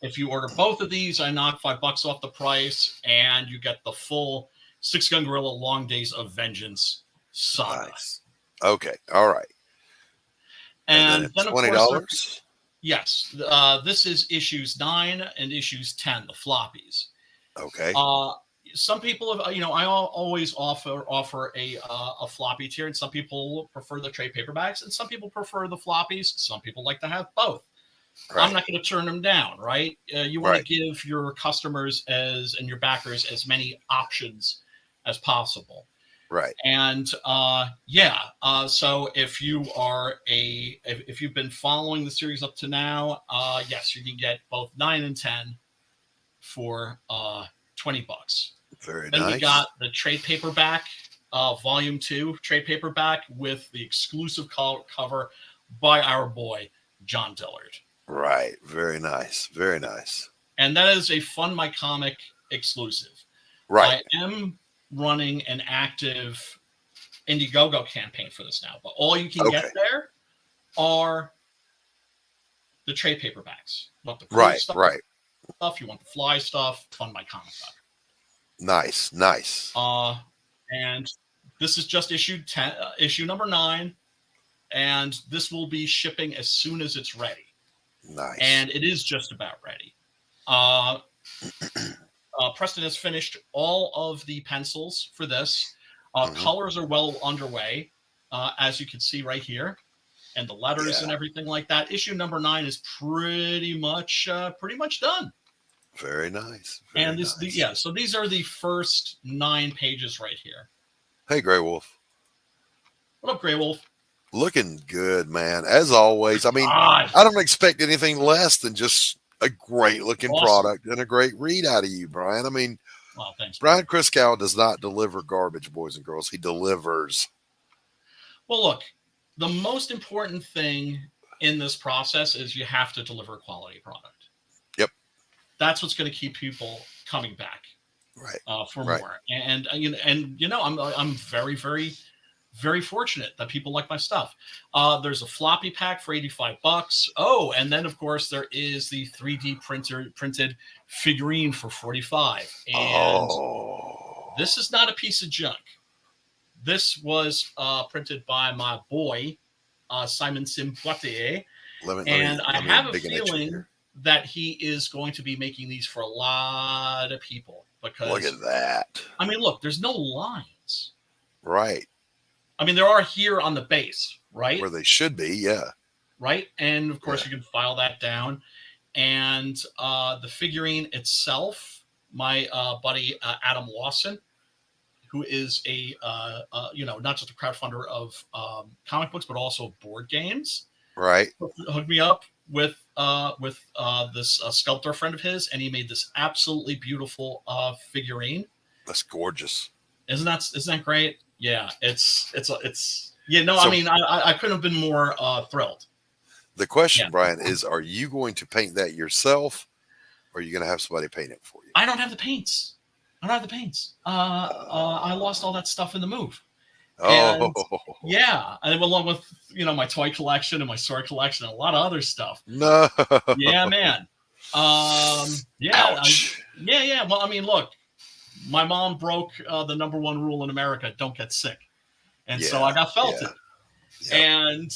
if you order both of these, I knock $5 off the price and you get the full 6-Gun Gorilla Long Days of Vengeance saga. Nice. Okay. All right. And then $20. Yes. This is issues 9 and issues 10, the floppies. Okay. Some people have, I always offer a floppy tier, and some people prefer the trade paperbacks, and some people prefer the floppies. Some people like to have both. Right. I'm not going to turn them down, right? You want to give your customers and your backers as many options as possible. Right. And so if you've been following the series up to now, yes, you can get both 9 and 10 for $20. Very then nice. We got the trade paperback, volume 2 trade paperback with the exclusive cover by our boy John Dillard. Right. Very nice. Very nice. and that is a Fund My Comic exclusive. Right. I am running an active Indiegogo campaign for this now, but all you can get there are the trade paperbacks. You want the cool stuff, you want the fly stuff, Fund My Comic. Nice. And this is just issue number 9, and this will be shipping as soon as it's ready. Nice. And it is just about ready. Preston has finished all of the pencils for this. Colors are well underway, as you can see right here, and the letters and everything like that. Issue number 9 is pretty much done. Very nice. And so these are the first 9 pages right here. Hey, Grey Wolf. What up, Grey Wolf? Looking good, man. As always. I mean, I don't expect anything less than just a great looking product and a great read out of you, Brian. I mean, thanks, Brian Christgau does not deliver garbage, boys and girls. He delivers. Well, look, the most important thing in this process is you have to deliver a quality product. Yep. That's what's going to keep people coming back. Right. For more. And I'm very, very, very fortunate that people like my stuff. There's a floppy pack for $85. Oh, and then of course there is the 3D printed figurine for $45. And this is not a piece of junk. This was printed by my boy Simon Simboitier, and I have a feeling that he is going to be making these for a lot of people. Because look at that. I mean, look, there's no lines. Right. I mean, there are here on the base, right? Where they should be, yeah. Right. And of course, you can file that down. And the figurine itself, my buddy Adam Lawson, who is not just a crowdfunder of comic books, but also board games. Right. Hooked me up with this sculptor friend of his, and he made this absolutely beautiful figurine. That's gorgeous. Isn't that great? Yeah, it's I mean, I couldn't have been more thrilled. The question, Brian, is: are you going to paint that yourself, or are you going to have somebody paint it for you? I don't have the paints. I lost all that stuff in the move. And, and along with my toy collection and my sword collection and a lot of other stuff. No. Yeah, man. Ouch. Well, I mean, look, my mom broke the number 1 rule in America: don't get sick, and so I got felted and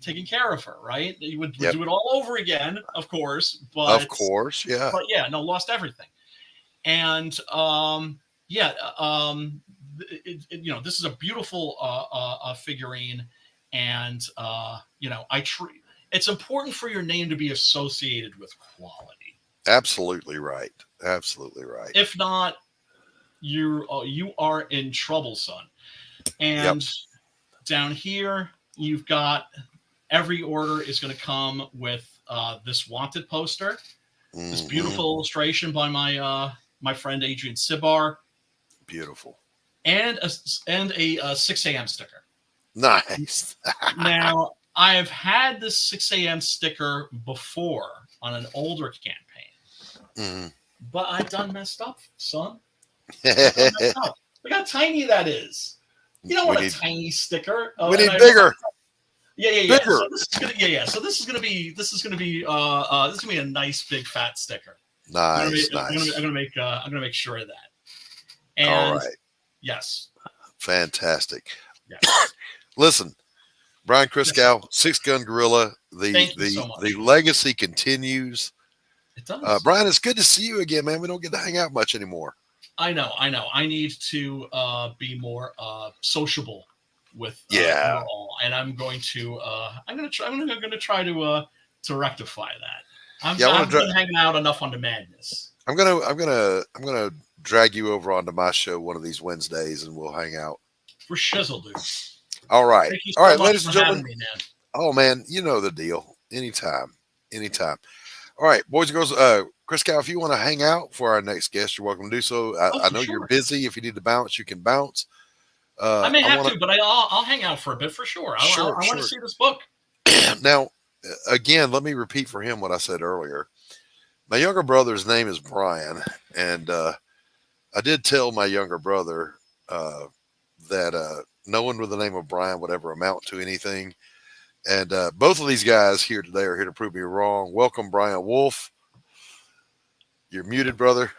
taking care of her. Right, you would do it all over again, of course. But lost everything, and this is a beautiful figurine, and it's important for your name to be associated with quality. Absolutely right. If not, you are in trouble, son. And down here, you've got every order is going to come with this wanted poster, this beautiful illustration by my friend Adrian Sibar. Beautiful. And a 6 a.m. sticker. Nice. Now, I've had this 6 a.m. sticker before on an older campaign, but I done messed up, son. Look how tiny that is. You don't want a tiny sticker. We need bigger. Yeah. So this is gonna be a nice big fat sticker. Nice. I'm gonna make sure of that. And all right. Yes. Fantastic. Yes. Listen, Brian Christgau, Six Gun Gorilla. The legacy continues. It does. Brian, it's good to see you again, man. We don't get to hang out much anymore. I know. I need to be more sociable with all, and I'm going to try to rectify that. I've been hanging out enough on the madness. I'm gonna drag you over onto my show one of these Wednesdays, and we'll hang out. For shizzle, dude. All right. Thank you All right, much ladies and for gentlemen. having me, man. Oh man, you know the deal. Anytime. All right, boys and girls. Christgau, if you want to hang out for our next guest, you're welcome to do so. I know you're busy. If you need to bounce, you can bounce. I may have to, but I'll hang out for a bit for sure. I want to see this book. Now, again, let me repeat for him what I said earlier. My younger brother's name is Brian, and I did tell my younger brother that no one with the name of Brian would ever amount to anything. And both of these guys here today are here to prove me wrong. Welcome, Brian Wolf. You're muted, brother.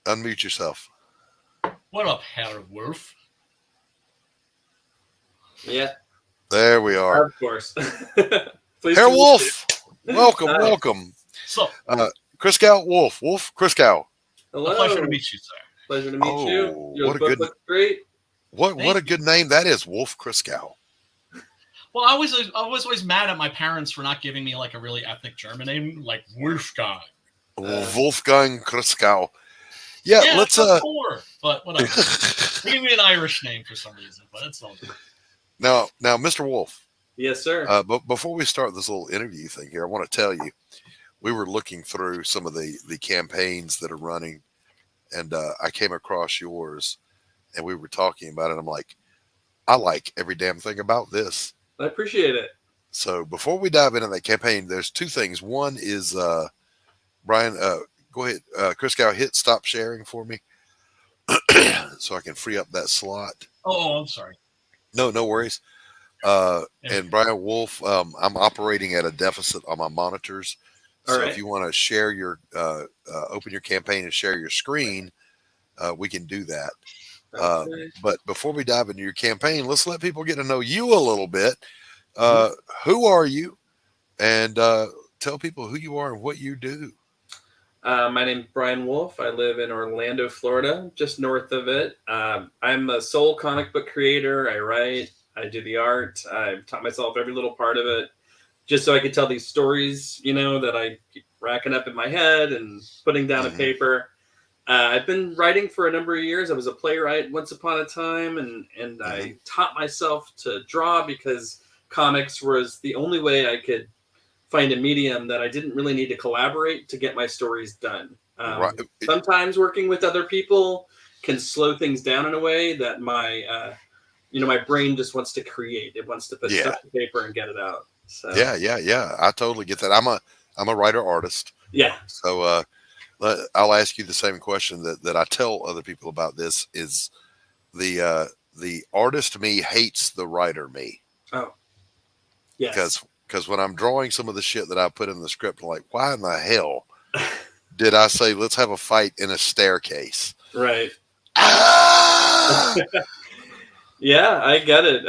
Unmute yourself. What up, Herr Wolf? Yeah. There we are. Of course. Herr Wolf, welcome, welcome. So, Christgau, Wolf, Christgau. Hello. A pleasure to meet you, sir. Pleasure to meet you. Your what a book good, looks great. What a good name that is, Wolf Christgau. Well, I was always mad at my parents for not giving me like a really ethnic German name, like Wolfgang. Wolfgang Christgau. Yeah, let's poor, but whatever. They gave me an Irish name for some reason, but it's all good. Now, Mr. Wolf. Yes, sir. But before we start this little interview thing here, I want to tell you, we were looking through some of the campaigns that are running, and I came across yours, and we were talking about it. I'm like, I like every damn thing about this. I appreciate it. So before we dive into that campaign, there's two things. One is, Brian, go ahead, Christgau, hit stop sharing for me so I can free up that slot. Oh, I'm sorry. No worries. And Brian Wolf, I'm operating at a deficit on my monitors. So if you want to share your, open your campaign and share your screen, we can do that. But before we dive into your campaign, let's let people get to know you a little bit. Who are you? And tell people who you are and what you do. My name's Brian Wolf. I live in Orlando, Florida, just north of it. I'm a sole comic book creator. I write, I do the art. I've taught myself every little part of it just so I could tell these stories, that I keep racking up in my head and putting down on paper. I've been writing for a number of years. I was a playwright once upon a time, and I taught myself to draw because comics was the only way I could find a medium that I didn't really need to collaborate to get my stories done. Sometimes working with other people can slow things down in a way that my brain just wants to create. It wants to put stuff to paper and get it out. So Yeah. I totally get that. I'm a writer artist. Yeah. So I'll ask you the same question that I tell other people about this is the artist me hates the writer me. Oh, yes. Because when I'm drawing some of the shit that I put in the script, I'm like, why in the hell did I say, let's have a fight in a staircase? Right. Yeah, I get it.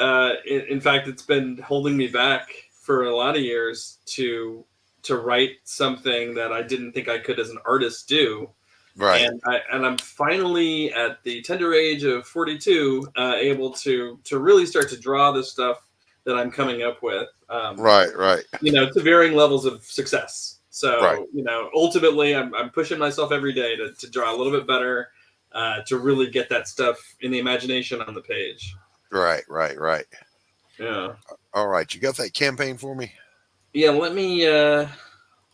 In fact, it's been holding me back for a lot of years to write something that I didn't think I could as an artist do. Right. And I'm finally at the tender age of 42, able to really start to draw the stuff that I'm coming up with. Right. To varying levels of success. So, ultimately I'm pushing myself every day to draw a little bit better, to really get that stuff in the imagination on the page. Right. Yeah. All right. You got that campaign for me? Yeah. Let me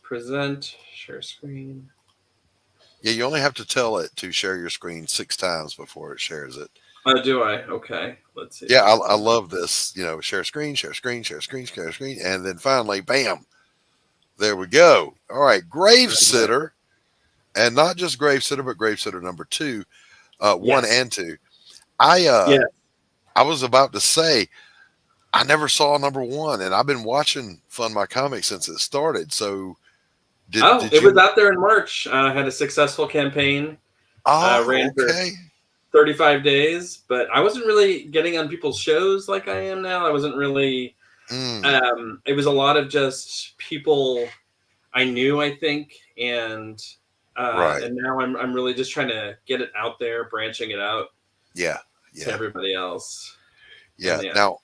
present, share screen. Yeah. You only have to tell it to share your screen 6 times before it shares it. Do I? Okay. Let's see. Yeah. I love this, share screen, and then finally, bam, there we go. All right. Grave Sitter, and not just Grave Sitter, but Grave Sitter number 2, 1 and 2. I was about to say, I never saw number 1, and I've been watching Fund My Comics since it started. So, it was out there in March. Had a successful campain. Ran for 35 days, but I wasn't really getting on people's shows like I am now. I wasn't really. It was a lot of just people I knew, I think, and now I'm really just trying to get it out there, branching it out. Yeah. To everybody else. Yeah. Now,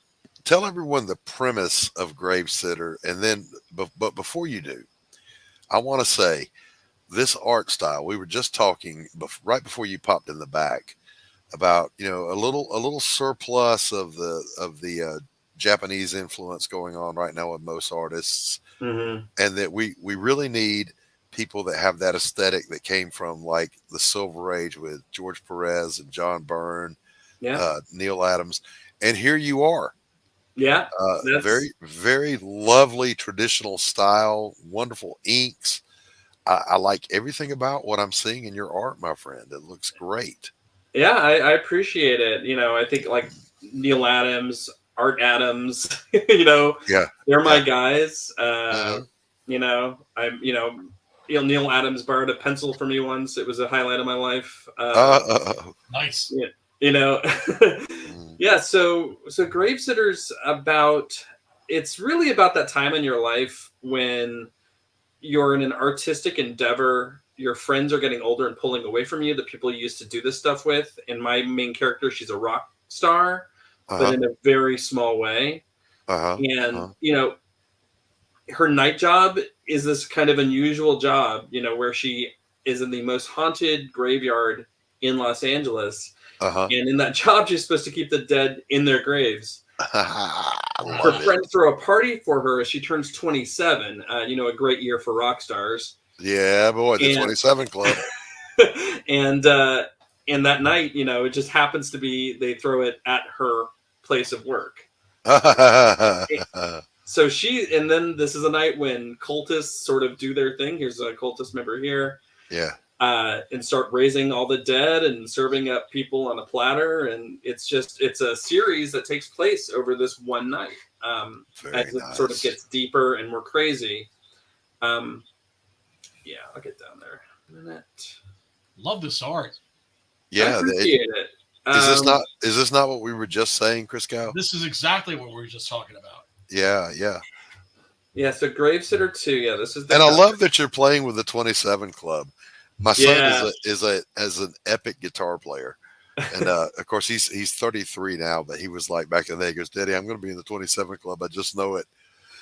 tell everyone the premise of Grave Sitter, and then, but before you do, I want to say this art style. We were just talking right before you popped in the back about a little surplus of the Japanese influence going on right now with most artists, and that we really need people that have that aesthetic that came from like the Silver Age with George Perez and John Byrne. Neil Adams, and here you are Yeah. Very, very lovely traditional style, wonderful inks. I like everything about what I'm seeing in your art, my friend. It looks great. Yeah, I appreciate it. I think like Neil Adams, Art Adams, Yeah, they're my guys. Mhm. Neil Adams borrowed a pencil from me once. It was a highlight of my life. Nice. Yeah. So Gravesitter's it's really about that time in your life when you're in an artistic endeavor. Your friends are getting older and pulling away from you, the people you used to do this stuff with. And my main character, she's a rock star, but in a very small way. And, her night job is this kind of unusual job, where she is in the most haunted graveyard in Los Angeles. And in that job, she's supposed to keep the dead in their graves. Her friends throw a party for her as she turns 27, a great year for rock stars. Yeah, boy, the 27 Club. And that night, it just happens to be they throw it at her place of work. And then this is a night when cultists sort of do their thing. Here's a cultist member here. Yeah. And start raising all the dead and serving up people on a platter. And it's a series that takes place over this one night. As it sort of gets deeper and more crazy. Yeah, I'll get down there in a minute. Love this art. Yeah, I appreciate it. Is this not what we were just saying, Christgau? This is exactly what we were just talking about. Yeah. Yeah, so Gravesitter 2, yeah, this is and I love that you're playing with the 27 Club. My son is an epic guitar player. And of course he's 33 now, but he was like back in the day, he goes, Daddy, I'm gonna be in the 27 Club. I just know it.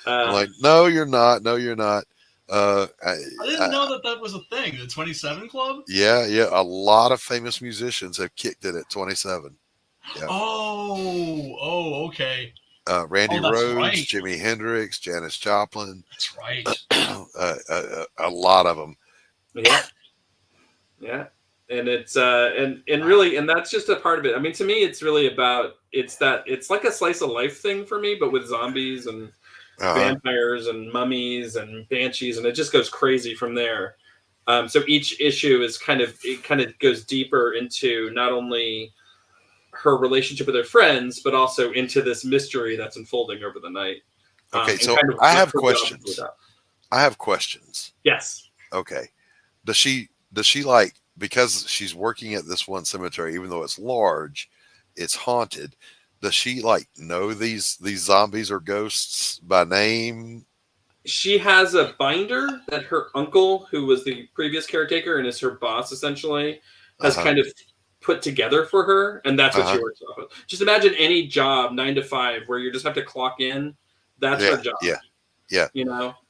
I'm like, no, you're not. No, you're not. I didn't know that was a thing. The 27 Club. Yeah. A lot of famous musicians have kicked it at 27. Yeah. Oh, okay. Randy Rhoads, right. Jimi Hendrix, Janis Joplin. That's right. A lot of them. Yeah. And it's and really, and that's just a part of it. I mean, to me, it's really about it's like a slice of life thing for me, but with zombies and vampires and mummies and banshees, and it just goes crazy from there. So each issue is kind of goes deeper into not only her relationship with her friends, but also into this mystery that's unfolding over the night. Okay, so I have questions. Yes. Okay. Does she like, because she's working at this one cemetery, even though it's large, it's haunted, does she like know these zombies or ghosts by name? She has a binder that her uncle, who was the previous caretaker and is her boss essentially, has kind of put together for her, and that's what she works off of. Just imagine any job 9 to 5 where you just have to clock in. That's her job. Yeah.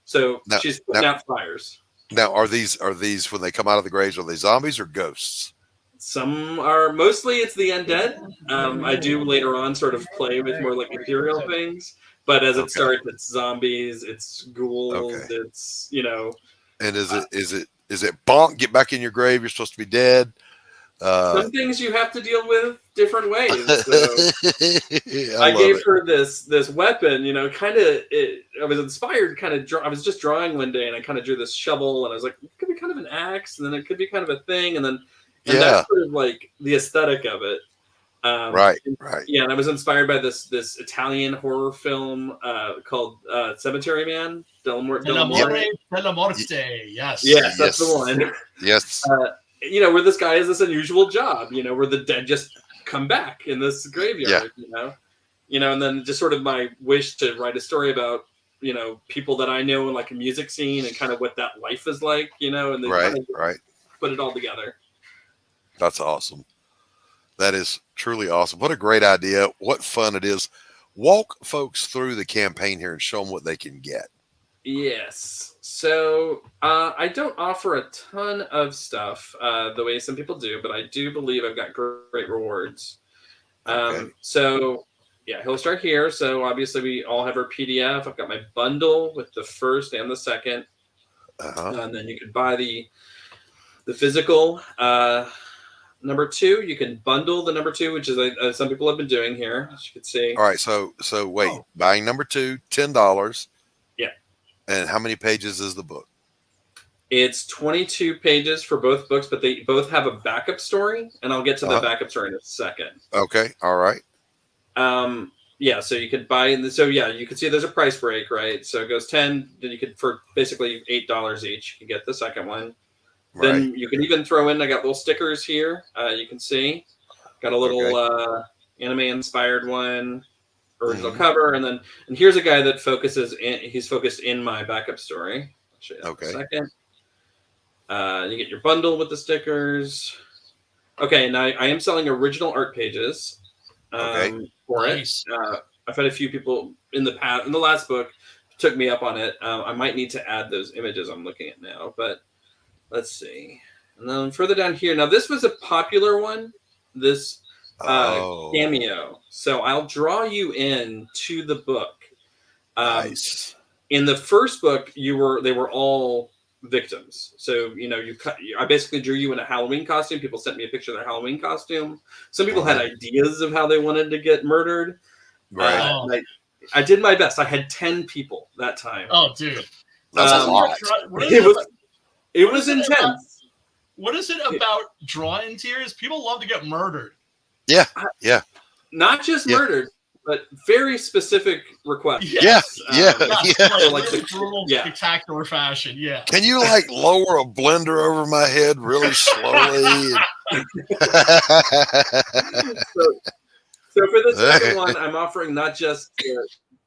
So she's putting out fires. Now, are these when they come out of the graves, are they zombies or ghosts? Some are, mostly it's the undead. I do later on sort of play with more like ethereal things, but as it starts, it's zombies, it's ghouls, it's And is it bonk? Get back in your grave. You're supposed to be dead. Some things you have to deal with different ways. So I gave her this weapon, I was inspired I was just drawing one day and I kind of drew this shovel and I was like, it could be kind of an axe and then it could be kind of a thing. And that's sort of like the aesthetic of it. Right. Yeah. And I was inspired by this Italian horror film called Cemetery Man. Della Morte. Yes. Yes, that's the one. Yes. Where this guy has this unusual job, where the dead just come back in this graveyard, and then just sort of my wish to write a story about, people that I know in like a music scene and kind of what that life is like, and then kind of put it all together. That's awesome. That is truly awesome. What a great idea. What fun it is. Walk folks through the campaign here and show them what they can get. Yes. So I don't offer a ton of stuff the way some people do, but I do believe I've got great rewards. So yeah, he'll start here. So obviously we all have our PDF. I've got my bundle with the first and the second. And then you could buy the physical Number 2, you can bundle the number 2, which is some people have been doing here, as you can see. All right, so wait, buying number 2, $10. Yeah. And how many pages is the book? It's 22 pages for both books, but they both have a backup story, and I'll get to the backup story in a second. Okay, all right. Yeah, so you could buy you can see there's a price break, right? So it goes 10, then you could, for basically $8 each, you get the second one. Right. Then you can even throw in, I got little stickers here. You can see, got a little anime inspired one, original cover, and here's a guy that he's focused in my backup story. I'll show you that in a second. You get your bundle with the stickers. Okay, now I am selling original art pages for it. I've had a few people in the last book took me up on it. I might need to add those images I'm looking at now, but let's see. And then further down here, now this was a popular one, this cameo. So I'll draw you in to the book. Nice. In the first book, they were all victims. So, I basically drew you in a Halloween costume. People sent me a picture of their Halloween costume. Some people had ideas of how they wanted to get murdered. Right. I did my best. I had 10 people that time. Oh, dude. That's a lot. It was intense. What is it about drawing tears? People love to get murdered. Yeah. Not just murdered, but very specific requests. Yes. Like spectacular fashion. Yeah. Can you lower a blender over my head really slowly? So for the second one, I'm offering not just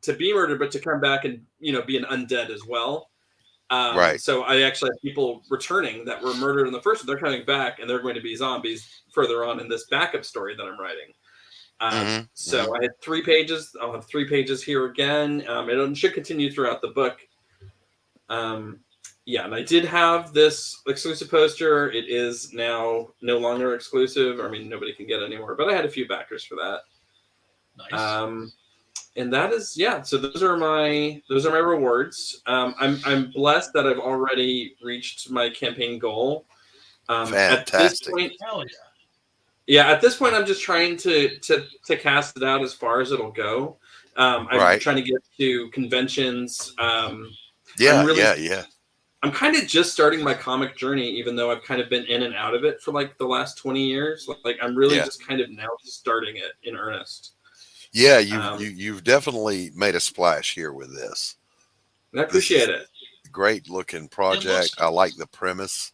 to be murdered, but to come back and be an undead as well. Right. So I actually have people returning that were murdered in the first one. They're coming back, and they're going to be zombies further on in this backup story that I'm writing. So I had 3 pages. I'll have 3 pages here again. It should continue throughout the book. And I did have this exclusive poster. It is now no longer exclusive. I mean, nobody can get it anymore, but I had a few backers for that. Nice. And that is, so those are my rewards. I'm blessed that I've already reached my campaign goal. Fantastic. At this point, hell yeah. At this point, I'm just trying to cast it out as far as it'll go. I'm trying to get to conventions. I'm kind of just starting my comic journey, even though I've kind of been in and out of it for the last 20 years. I'm really just kind of now starting it in earnest. Yeah, you've definitely made a splash here with this. I appreciate it. Great looking project. I like the premise.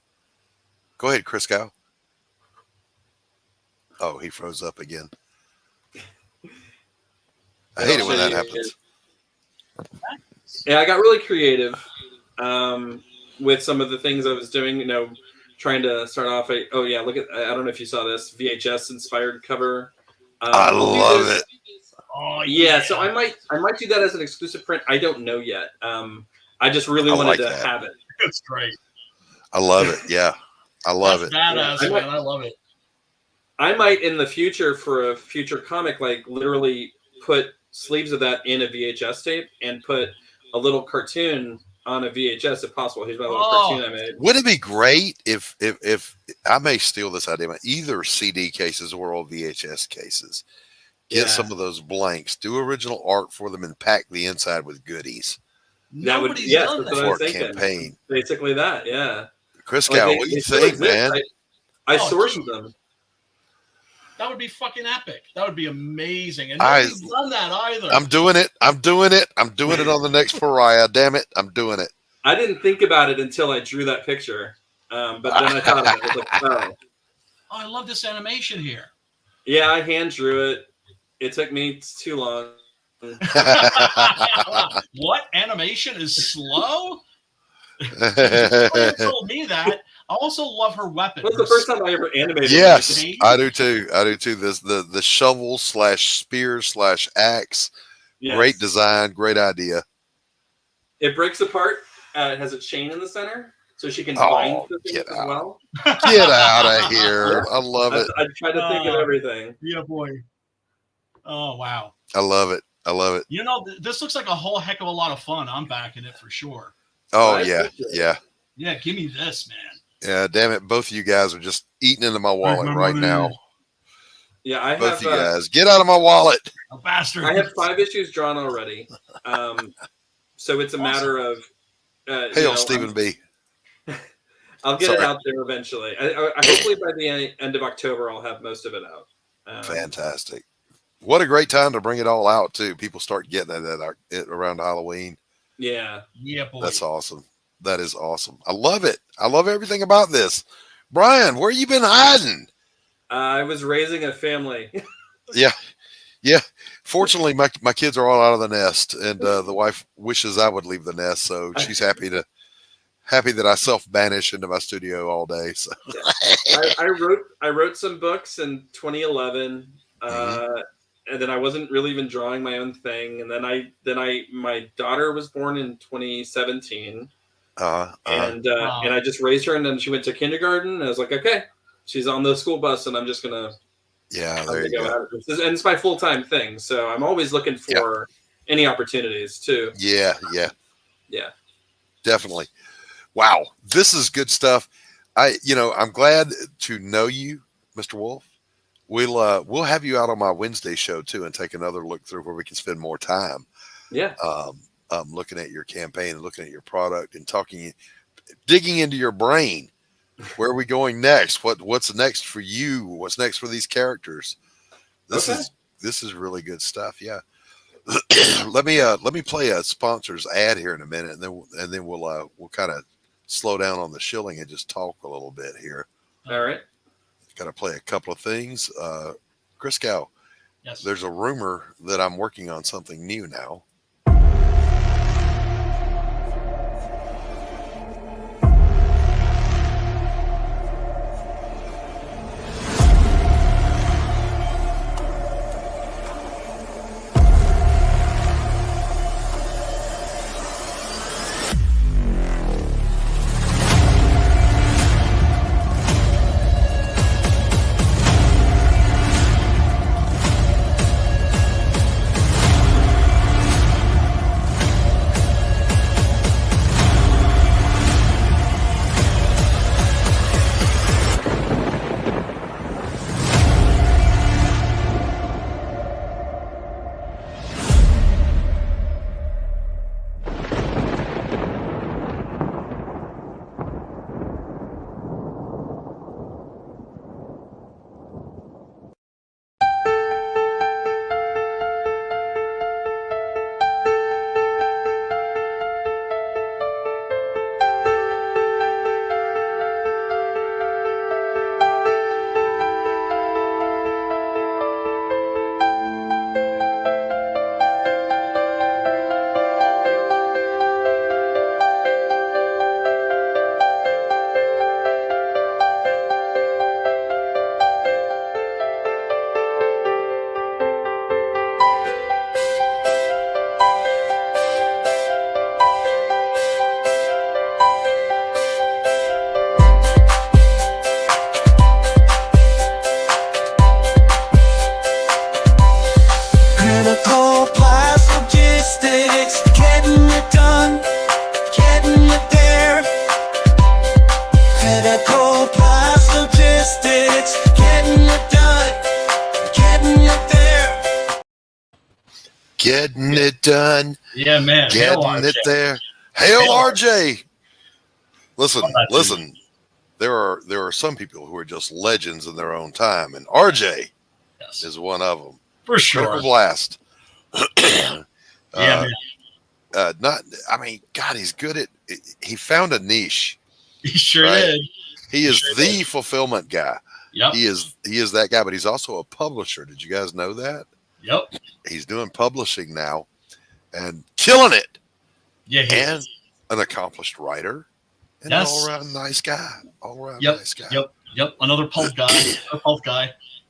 Go ahead, Christgau. Oh, he froze up again. I hate it when that happens. Yeah, I got really creative with some of the things I was doing. Trying to start off. Look at. I don't know if you saw this VHS inspired cover. I love it. Oh yeah, so I might do that as an exclusive print. I don't know yet. I just really wanted to have it. That's great. I love it. Yeah, I love it. Badass, man. I love it. I might in the future for a future comic, literally put sleeves of that in a VHS tape and put a little cartoon on a VHS if possible. Here's my little cartoon I made. Wouldn't it be great if I may steal this idea, either CD cases or all VHS cases? Get some of those blanks, do original art for them, and pack the inside with goodies. That would that's what I was thinking. Campaign. Basically that, yeah. Christgau, what do you think, man? I sourced them. That would be fucking epic. That would be amazing. And nobody's done that either. I'm doing it on the next pariah. Damn it, I'm doing it. I didn't think about it until I drew that picture, but then I thought of it. I was like, oh, I love this animation here. Yeah, I hand drew it. It took me too long. What? Animation is slow? You told me that. I also love her weapon. That's the first time I ever animated. Yes, I do too. This the shovel / spear / axe. Yes. Great design, great idea. It breaks apart. It has a chain in the center, so she can bind the things as well. Get out of here! I love it. I try to think of everything. Yeah, boy. Oh wow! I love it. I love it. This looks like a whole heck of a lot of fun. I'm backing it for sure. Oh yeah, yeah. Yeah, give me this, man. Yeah, damn it. Both of you guys are just eating into my wallet right now. Yeah, I Both have. of you guys, get out of my wallet. A bastard. I have 5 issues drawn already. So it's a matter of. Hail, Stephen B. I'll get it out there eventually. I hopefully by the end of October, I'll have most of it out. Fantastic. What a great time to bring it all out, too. People start getting it around Halloween. Yeah. Yeah, boy. That's awesome. That is awesome. I love it. I love everything about this. Brian, where you been hiding? I was raising a family. Yeah. Yeah. Fortunately, my kids are all out of the nest, and the wife wishes I would leave the nest, so she's happy that I self-banish into my studio all day. So I wrote some books in 2011, and then I wasn't really even drawing my own thing, and then my daughter was born in 2017, and I just raised her, and then she went to kindergarten, and I was like, okay, she's on the school bus, and I'm just gonna. Yeah, there you go. And it's my full-time thing, so I'm always looking for any opportunities too. Yeah. Definitely. Wow, this is good stuff. I'm glad to know you, Mr. Wolf. We'll have you out on my Wednesday show too, and take another look through where we can spend more time. Yeah. Looking at your campaign and looking at your product and digging into your brain. Where are we going next? What's next for you? What's next for these characters? This is really good stuff. Yeah. Let me play a sponsor's ad here in a minute, and then we'll kind of slow down on the shilling and just talk a little bit here. All right. Got to play a couple of things. Christgau, yes. There's a rumor that I'm working on something new now. Getting it done. Yeah, man. Getting it there. Hail RJ. Listen. There are some people who are just legends in their own time, and RJ is one of them. For sure. Critical Blast. Yeah, man. God, he's good at. He found a niche. He sure did. He is the fulfillment guy. Yep. He is that guy, but he's also a publisher. Did you guys know that? Yep. He's doing publishing now and killing it. Yeah, and an accomplished writer and an all-around nice guy. Nice guy. Yep. Another pulp guy. He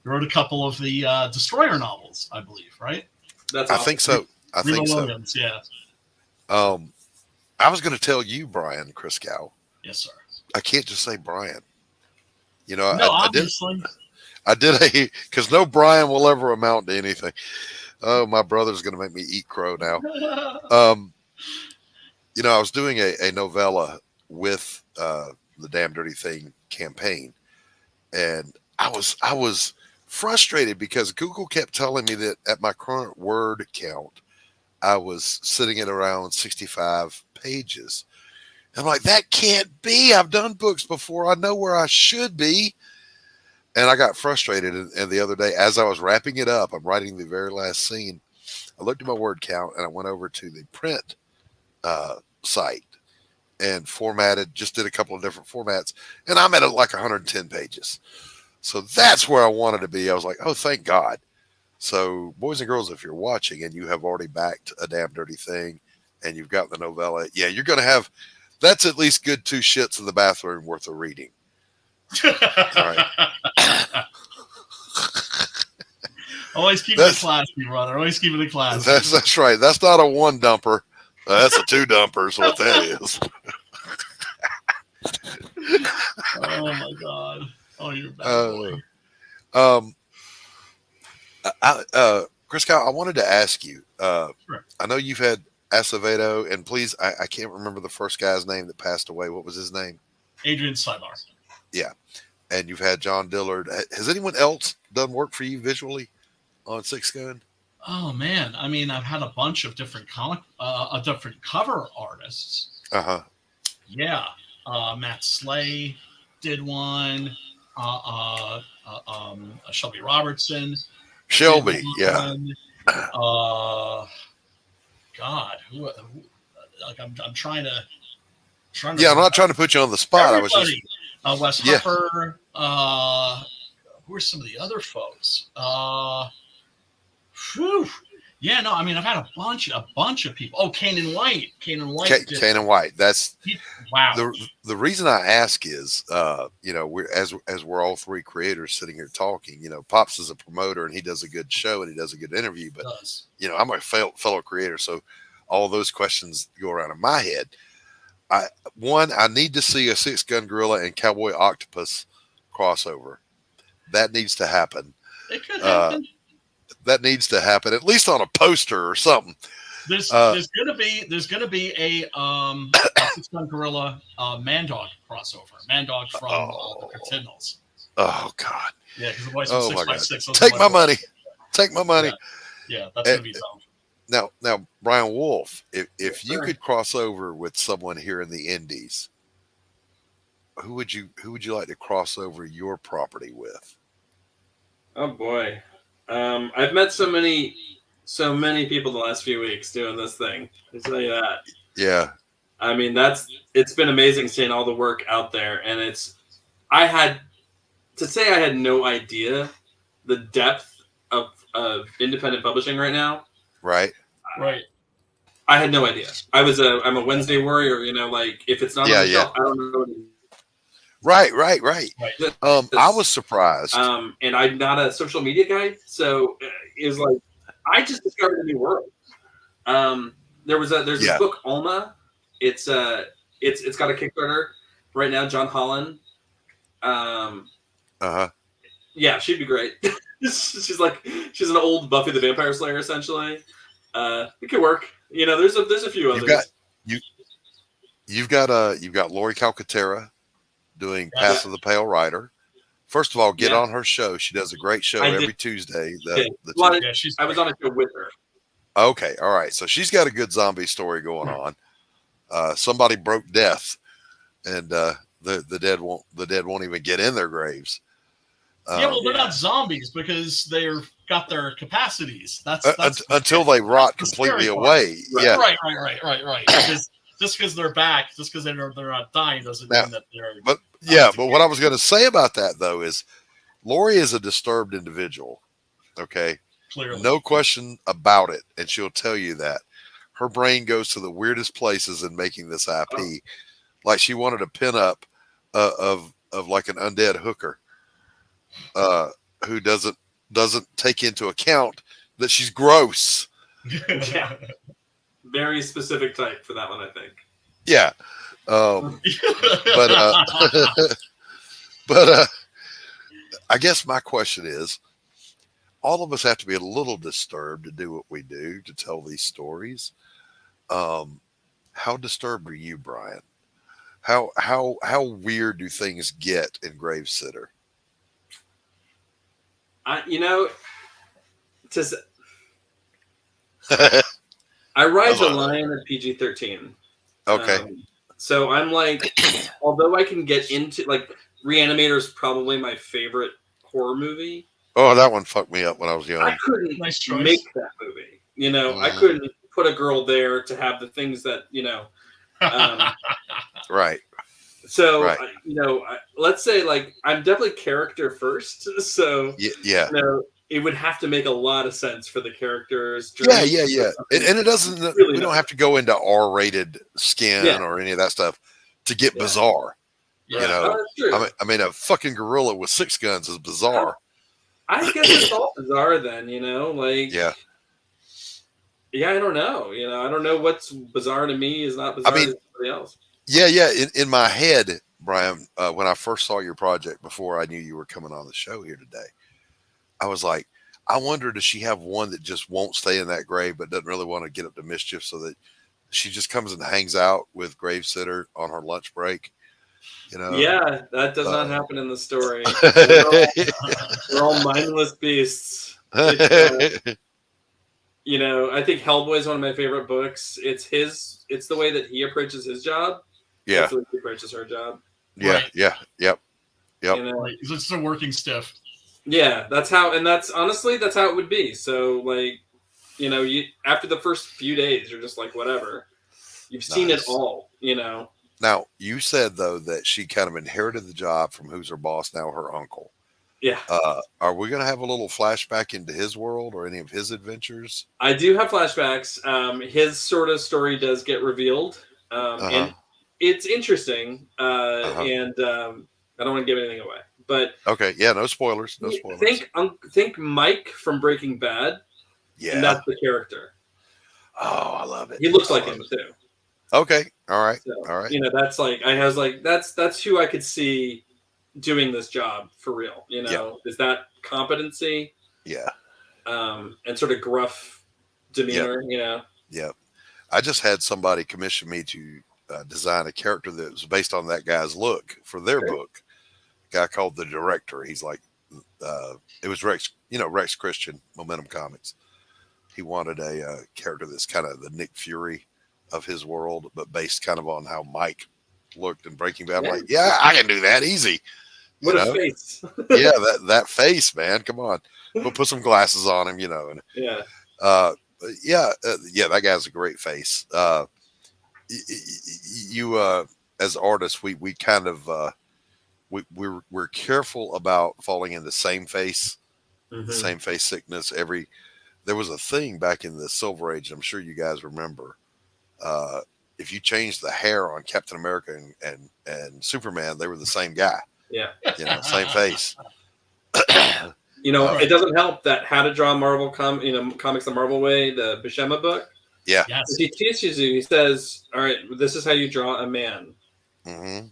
wrote a couple of the Destroyer novels, I believe, right? I think so. Williams, yeah. I was going to tell you, Brian Christgau. Yes, sir. I can't just say Brian. No, obviously. I did because no Brian will ever amount to anything. Oh, my brother's going to make me eat crow now. I was doing a novella with the Damn Dirty Thing campaign. And I was frustrated because Google kept telling me that at my current word count, I was sitting at around 65 pages. I'm like, that can't be. I've done books before. I know where I should be. And I got frustrated. And the other day, as I was wrapping it up, I'm writing the very last scene. I looked at my word count and I went over to the print site and formatted, just did a couple of different formats. And I'm at like 110 pages. So that's where I wanted to be. I was like, oh, thank God. So boys and girls, if you're watching and you have already backed A Damn Dirty Thing and you've got the novella, yeah, you're going to have, that's at least good 2 shits in the bathroom worth of reading. All right. Always keep it classy, brother. Always keep it classy. That's right. That's not a 1 dumper. That's a 2 dumper is what that is. Oh my God. Oh, you're bad boy. Christgau, I wanted to ask you. Sure. I know you've had Acevedo, and please, I can't remember the first guy's name that passed away. What was his name? Adrian Silar. Yeah, and you've had John Dillard. Has anyone else done work for you visually on Six Gun? Oh man, I mean, I've had a bunch of different different cover artists. Yeah, Matt Slay did one. Shelby Robertson. Shelby, yeah. God, who like I'm trying to. Yeah, I'm not trying to put you on the spot. Everybody. I was just Wes Huffer. Who are some of the other folks? Yeah, no, I mean, I've had a bunch of people. Oh, Kanan White. Kanan White. That's wow. The reason I ask is, we're as we're all 3 creators sitting here talking. Pops is a promoter and he does a good show and he does a good interview. But I'm a fellow creator, so all those questions go around in my head. I need to see a Six Gun Gorilla and Cowboy Octopus crossover. That needs to happen. It could happen. That needs to happen, at least on a poster or something. There's gonna be a Six Gun Gorilla Man-Dog crossover. Man-Dog from the Cartindals. Oh God. Yeah, because the boys from 6x6. Take my money. Take my money. Yeah, that's gonna be something. Now, Brian Wolf, if you could cross over with someone here in the Indies, who would you like to cross over your property with? Oh boy. I've met so many people the last few weeks doing this thing. I tell you that. Yeah. I mean, it's been amazing seeing all the work out there, and I had no idea the depth of independent publishing right now. Right. Right. I had no idea. I'm a Wednesday warrior, like if it's not on the shelf, I don't know. Right. I was surprised. And I'm not a social media guy, so it was like I just discovered a new world. There's this book Alma. It's got a Kickstarter right now. John Holland. Yeah, she'd be great. she's an old Buffy the Vampire Slayer essentially. It could work. There's a few others. You've got Laurie Calcaterra doing Path of the Pale Rider. First of all, get on her show. She does a great show every Tuesday. I was on a show with her. Okay, all right. So she's got a good zombie story going on. Somebody broke death, and the dead won't even get in their graves. Well, they're not zombies because they've got their capacities. That's until they rot completely away. Right. Yeah, right. Just because they're back, just because they're not dying, doesn't mean that they're. But what I was going to say about that though is, Laurie is a disturbed individual. Okay, clearly, no question about it, and she'll tell you that her brain goes to the weirdest places in making this IP. Like she wanted a pinup of like an undead hooker, who doesn't take into account that she's gross. Yeah. Very specific type for that one, I think. Yeah. But I guess my question is, all of us have to be a little disturbed to do what we do, to tell these stories. How disturbed are you, Brian? How weird do things get in Gravesitter? Just I rise a line at PG-13. Okay. So I'm like, although I can get into like Reanimator is probably my favorite horror movie. Oh, that one fucked me up when I was young. I couldn't make that movie. I couldn't put a girl there to have the things that right. So right. Let's say like I'm definitely character first. So yeah. It would have to make a lot of sense for the characters. Yeah. And it doesn't. Really we don't have to go into R-rated skin or any of that stuff to get bizarre. Yeah. I mean, a fucking gorilla with 6 guns is bizarre. I guess it's all bizarre then. Yeah. Yeah, I don't know. I don't know what's bizarre to me is not bizarre to somebody else. Yeah. In my head, Brian, when I first saw your project before I knew you were coming on the show here today, I was like, I wonder, does she have one that just won't stay in that grave but doesn't really want to get up to mischief, so that she just comes and hangs out with Gravesitter on her lunch break? Yeah, that does not happen in the story. They're all mindless beasts. I think Hellboy is one of my favorite books. It's the way that he approaches his job. Yeah. That's the way he approaches her job. Yeah. Right. Yep. Right. It's just a working stiff. Yeah, that's how it would be. So you after the first few days, you're just like, whatever. You've seen it all, Now, you said though that she kind of inherited the job from who's her boss now, her uncle. Yeah. Are we going to have a little flashback into his world or any of his adventures? I do have flashbacks. His sort of story does get revealed, and it's interesting. And I don't want to give anything away, but okay, yeah, no spoilers. No spoilers. Think Mike from Breaking Bad. Yeah, and that's the character. Oh, I love it. He looks like him too. Okay, all right, So, all right. That's like that's who I could see doing this job for real. Is that competency? Yeah. And sort of gruff demeanor. Yeah. I just had somebody commission me to design a character that was based on that guy's look for their book. A guy called the Director. He's like, it was Rex. Rex Christian, Momentum Comics. He wanted a character that's kind of the Nick Fury of his world, but based kind of on how Mike looked in Breaking Bad. I'm like, yeah, I can do that easy. What a face. Yeah, that face, man. Come on. We'll put some glasses on him, And, yeah. That guy's a great face. You as artists, we kind of we're careful about falling in the same face sickness. There was a thing back in the Silver Age, I'm sure you guys remember. If you changed the hair on Captain America and Superman, they were the same guy. Yeah. Same face. It doesn't help that How to Draw Marvel Comics the Marvel Way, the Buscema book. Yeah. Yes. He teaches you, he says, all right, this is how you draw a man. Mm-hmm.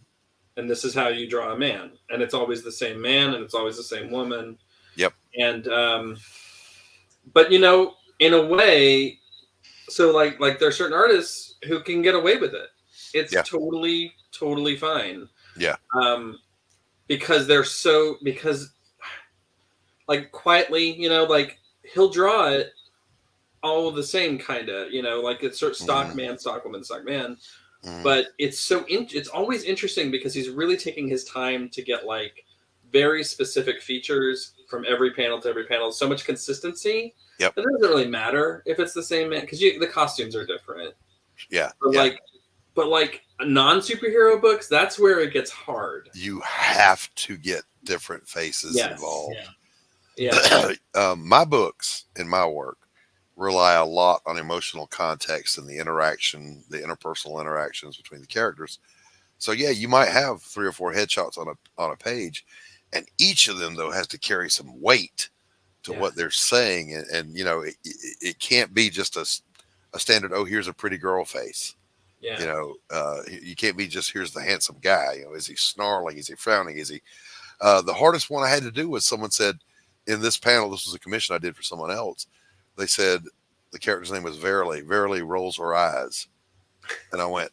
And this is how you draw a man. And it's always the same man and it's always the same woman. Yep. And but in a way, so like there are certain artists who can get away with it. It's totally fine. Yeah. Because like quietly, like he'll draw it all the same kind of, like it's sort of stock man, stock woman, stock man. But it's it's always interesting because he's really taking his time to get like very specific features from every panel to every panel. So much consistency. Yep. It doesn't really matter if it's the same man because the costumes are different. Yeah. But like non-superhero books, that's where it gets hard. You have to get different faces involved. Yeah. My books and my work rely a lot on emotional context and the interpersonal interactions between the characters. So yeah, you might have 3 or 4 headshots on a page, and each of them though has to carry some weight to what they're saying, and it can't be just a standard. Oh, here's a pretty girl face. Yeah. You can't be just here's the handsome guy. Is he snarling? Is he frowning? Is he? The hardest one I had to do was someone said in this panel. This was a commission I did for someone else. They said the character's name was Verily. Verily rolls her eyes, and I went,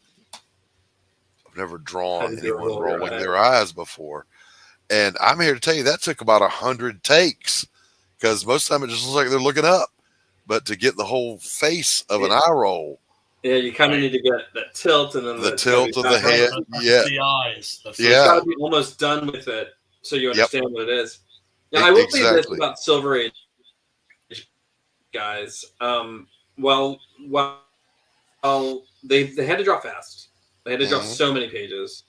I've never drawn How to do a anyone roll rolling your their eyes before. And I'm here to tell you that took about 100 takes, because most of the time it just looks like they're looking up. But to get the whole face of an eye roll. Yeah, you kind of need to get that tilt and then the tilt of the head. The eyes. So you got to be almost done with it so you understand what it is. Now, I will say this about Silver Age guys. Well, they had to draw fast. They had to draw so many pages.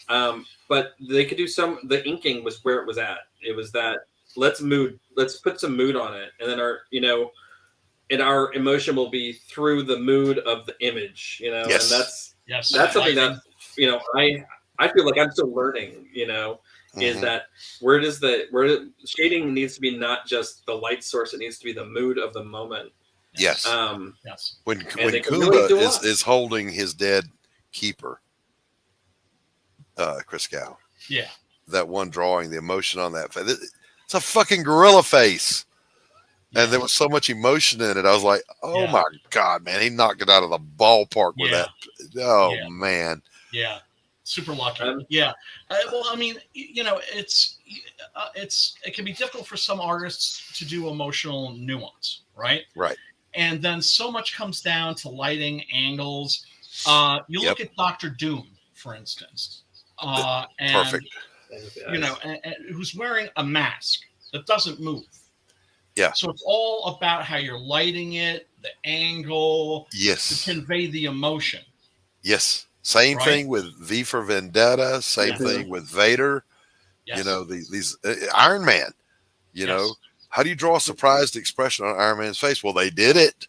But they could do the inking was where it was at. It was that let's put some mood on it, and then our emotion will be through the mood of the image, and that's something that I feel like I'm still learning, is that where shading needs to be not just the light source, it needs to be the mood of the moment. Yes. Yes. When Kumba is holding his dead keeper, Christgau. Yeah. That one drawing, the emotion on that face. It's a fucking gorilla face. And there was so much emotion in it. I was like, oh my God, man. He knocked it out of the ballpark with that. Oh, man. Yeah. Super lucky. Well, I mean, it can be difficult for some artists to do emotional nuance, right? Right. And then so much comes down to lighting, angles. You look at Dr. Doom, for instance. Perfect. And who's wearing a mask that doesn't move. Yeah. So it's all about how you're lighting it, the angle, to convey the emotion. Yes. Same thing with V for Vendetta. Same thing with Vader. Yes. These Iron Man. How do you draw a surprised expression on Iron Man's face? Well, they did it.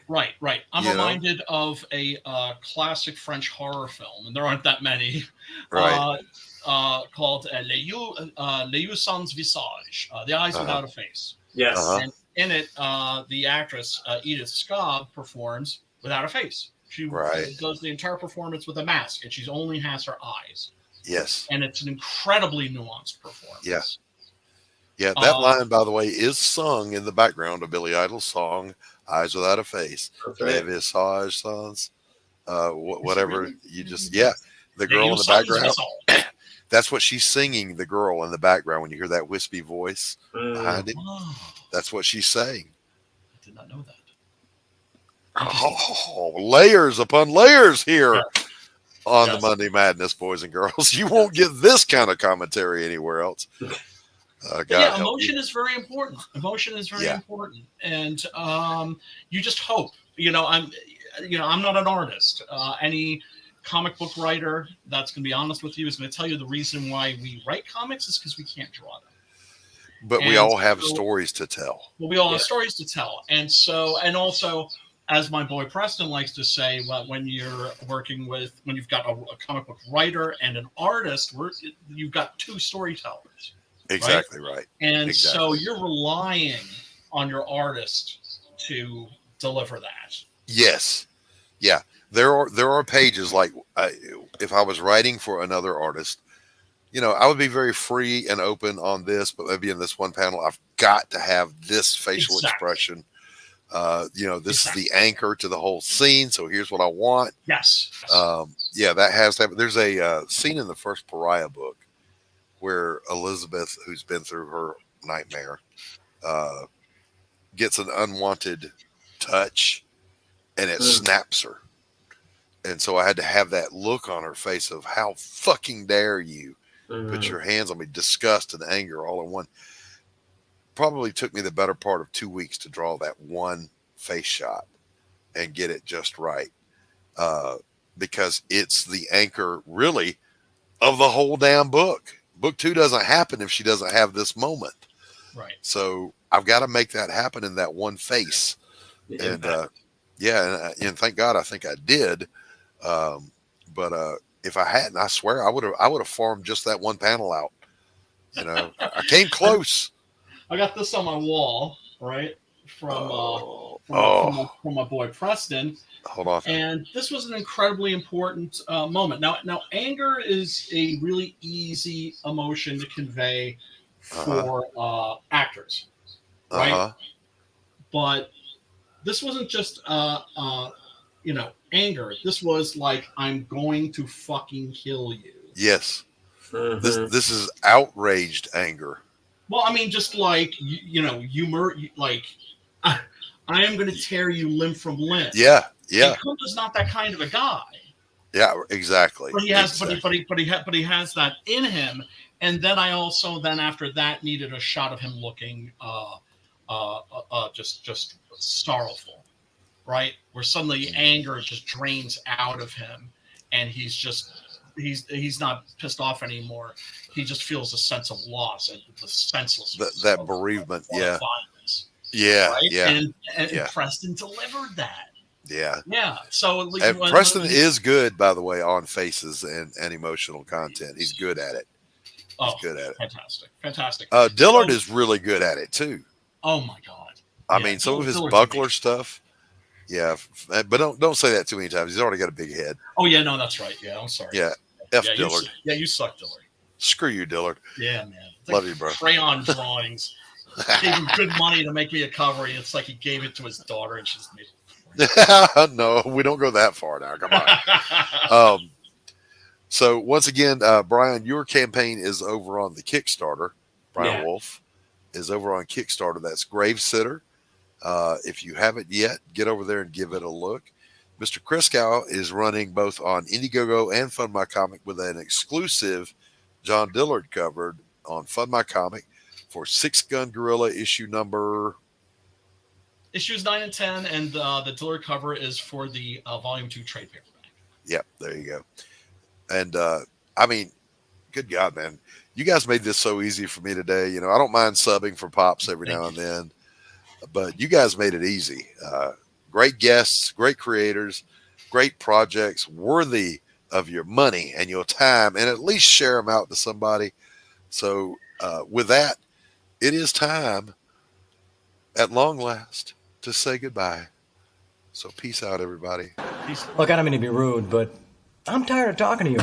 Right. I'm reminded of a classic French horror film, and there aren't that many. Right. Called Les Yeux Sans Visage, The Eyes Without a Face. Yes. And in it, the actress Edith Scobb performs without a face. She does the entire performance with a mask, and she only has her eyes. Yes. And it's an incredibly nuanced performance. Yes. Yeah, that line, by the way, is sung in the background of Billy Idol's song "Eyes Without a Face." Les Visage Sans, whatever you just the girl in the background. That's what she's singing. The girl in the background, when you hear that wispy voice behind him, that's what she's saying. I did not know that. Oh, layers upon layers here on the Monday Madness, boys and girls. You won't get this kind of commentary anywhere else. Emotion is very important. Emotion is very important, and you just hope. I'm not an artist. Any comic book writer that's going to be honest with you is going to tell you the reason why we write comics is because we can't draw them. But we all have stories to tell. Well, we all have stories to tell, and also, as my boy Preston likes to say, when you're working when you've got a comic book writer and an artist, you've got two storytellers. Exactly right. And so you're relying on your artist to deliver that. Yes. Yeah. There are pages like if I was writing for another artist, I would be very free and open on this, but maybe in this one panel, I've got to have this facial expression. This is the anchor to the whole scene. So here's what I want. Yes. That has to happen. There's a scene in the first Pariah book where Elizabeth, who's been through her nightmare, gets an unwanted touch and it snaps her. And so I had to have that look on her face of how fucking dare you put your hands on me, disgust and anger all in one. Probably took me the better part of 2 weeks to draw that one face shot and get it just right. Because it's the anchor really of the whole damn book. Book 2 doesn't happen if she doesn't have this moment. Right. So I've got to make that happen in that one face. And thank God I think I did. But if I hadn't, I swear I would have farmed just that one panel out. I came close. I got this on my wall, right? From my boy Preston. Hold on. And this was an incredibly important moment. Now, anger is a really easy emotion to convey for actors, right? But this wasn't just anger. This was like, I'm going to fucking kill you. Yes. This is outraged anger. Well, I mean, just like, I am going to tear you limb from limb. Yeah. And Koepp not that kind of a guy. Yeah, exactly. But he has, but he has that in him. And then I also after that needed a shot of him looking just sorrowful, right? Where suddenly anger just drains out of him, and he's not pissed off anymore. He just feels a sense of loss and the senselessness, that bereavement. Yeah, violence. Yeah, right? yeah, and Preston delivered that. Yeah. So at least Preston is good, by the way, on faces and emotional content. He's good at it. He's good at it. Fantastic. Dillard is really good at it too. Oh my God. I mean, some of his buckler stuff. Yeah, but don't say that too many times. He's already got a big head. Oh yeah, no, that's right. Yeah, I'm sorry. Yeah, Dillard. You suck, Dillard. Screw you, Dillard. Yeah, man. Love you, bro. Crayon drawings. Gave him good money to make me a cover. It's like he gave it to his daughter, and she just made it. No, we don't go that far now. Come on. So once again, Brian, your campaign is over on the Kickstarter. Brian Wolf is over on Kickstarter. That's Gravesitter. If you haven't yet, get over there and give it a look. Mr. Christgau is running both on Indiegogo and Fund My Comic with an exclusive John Dillard cover on Fund My Comic for Six Gun Gorilla issue number. Issues 9 and 10, and the Dillard cover is for the Volume 2 trade paperback. Yep, there you go. And I mean, good God, man, you guys made this so easy for me today. You know, I don't mind subbing for Pops every now and then, but you guys made it easy. Great guests, great creators, great projects, worthy of your money and your time, and at least share them out to somebody. So with that, it is time at long last to say goodbye. So peace out, everybody. Look, I don't mean to be rude, but I'm tired of talking to you.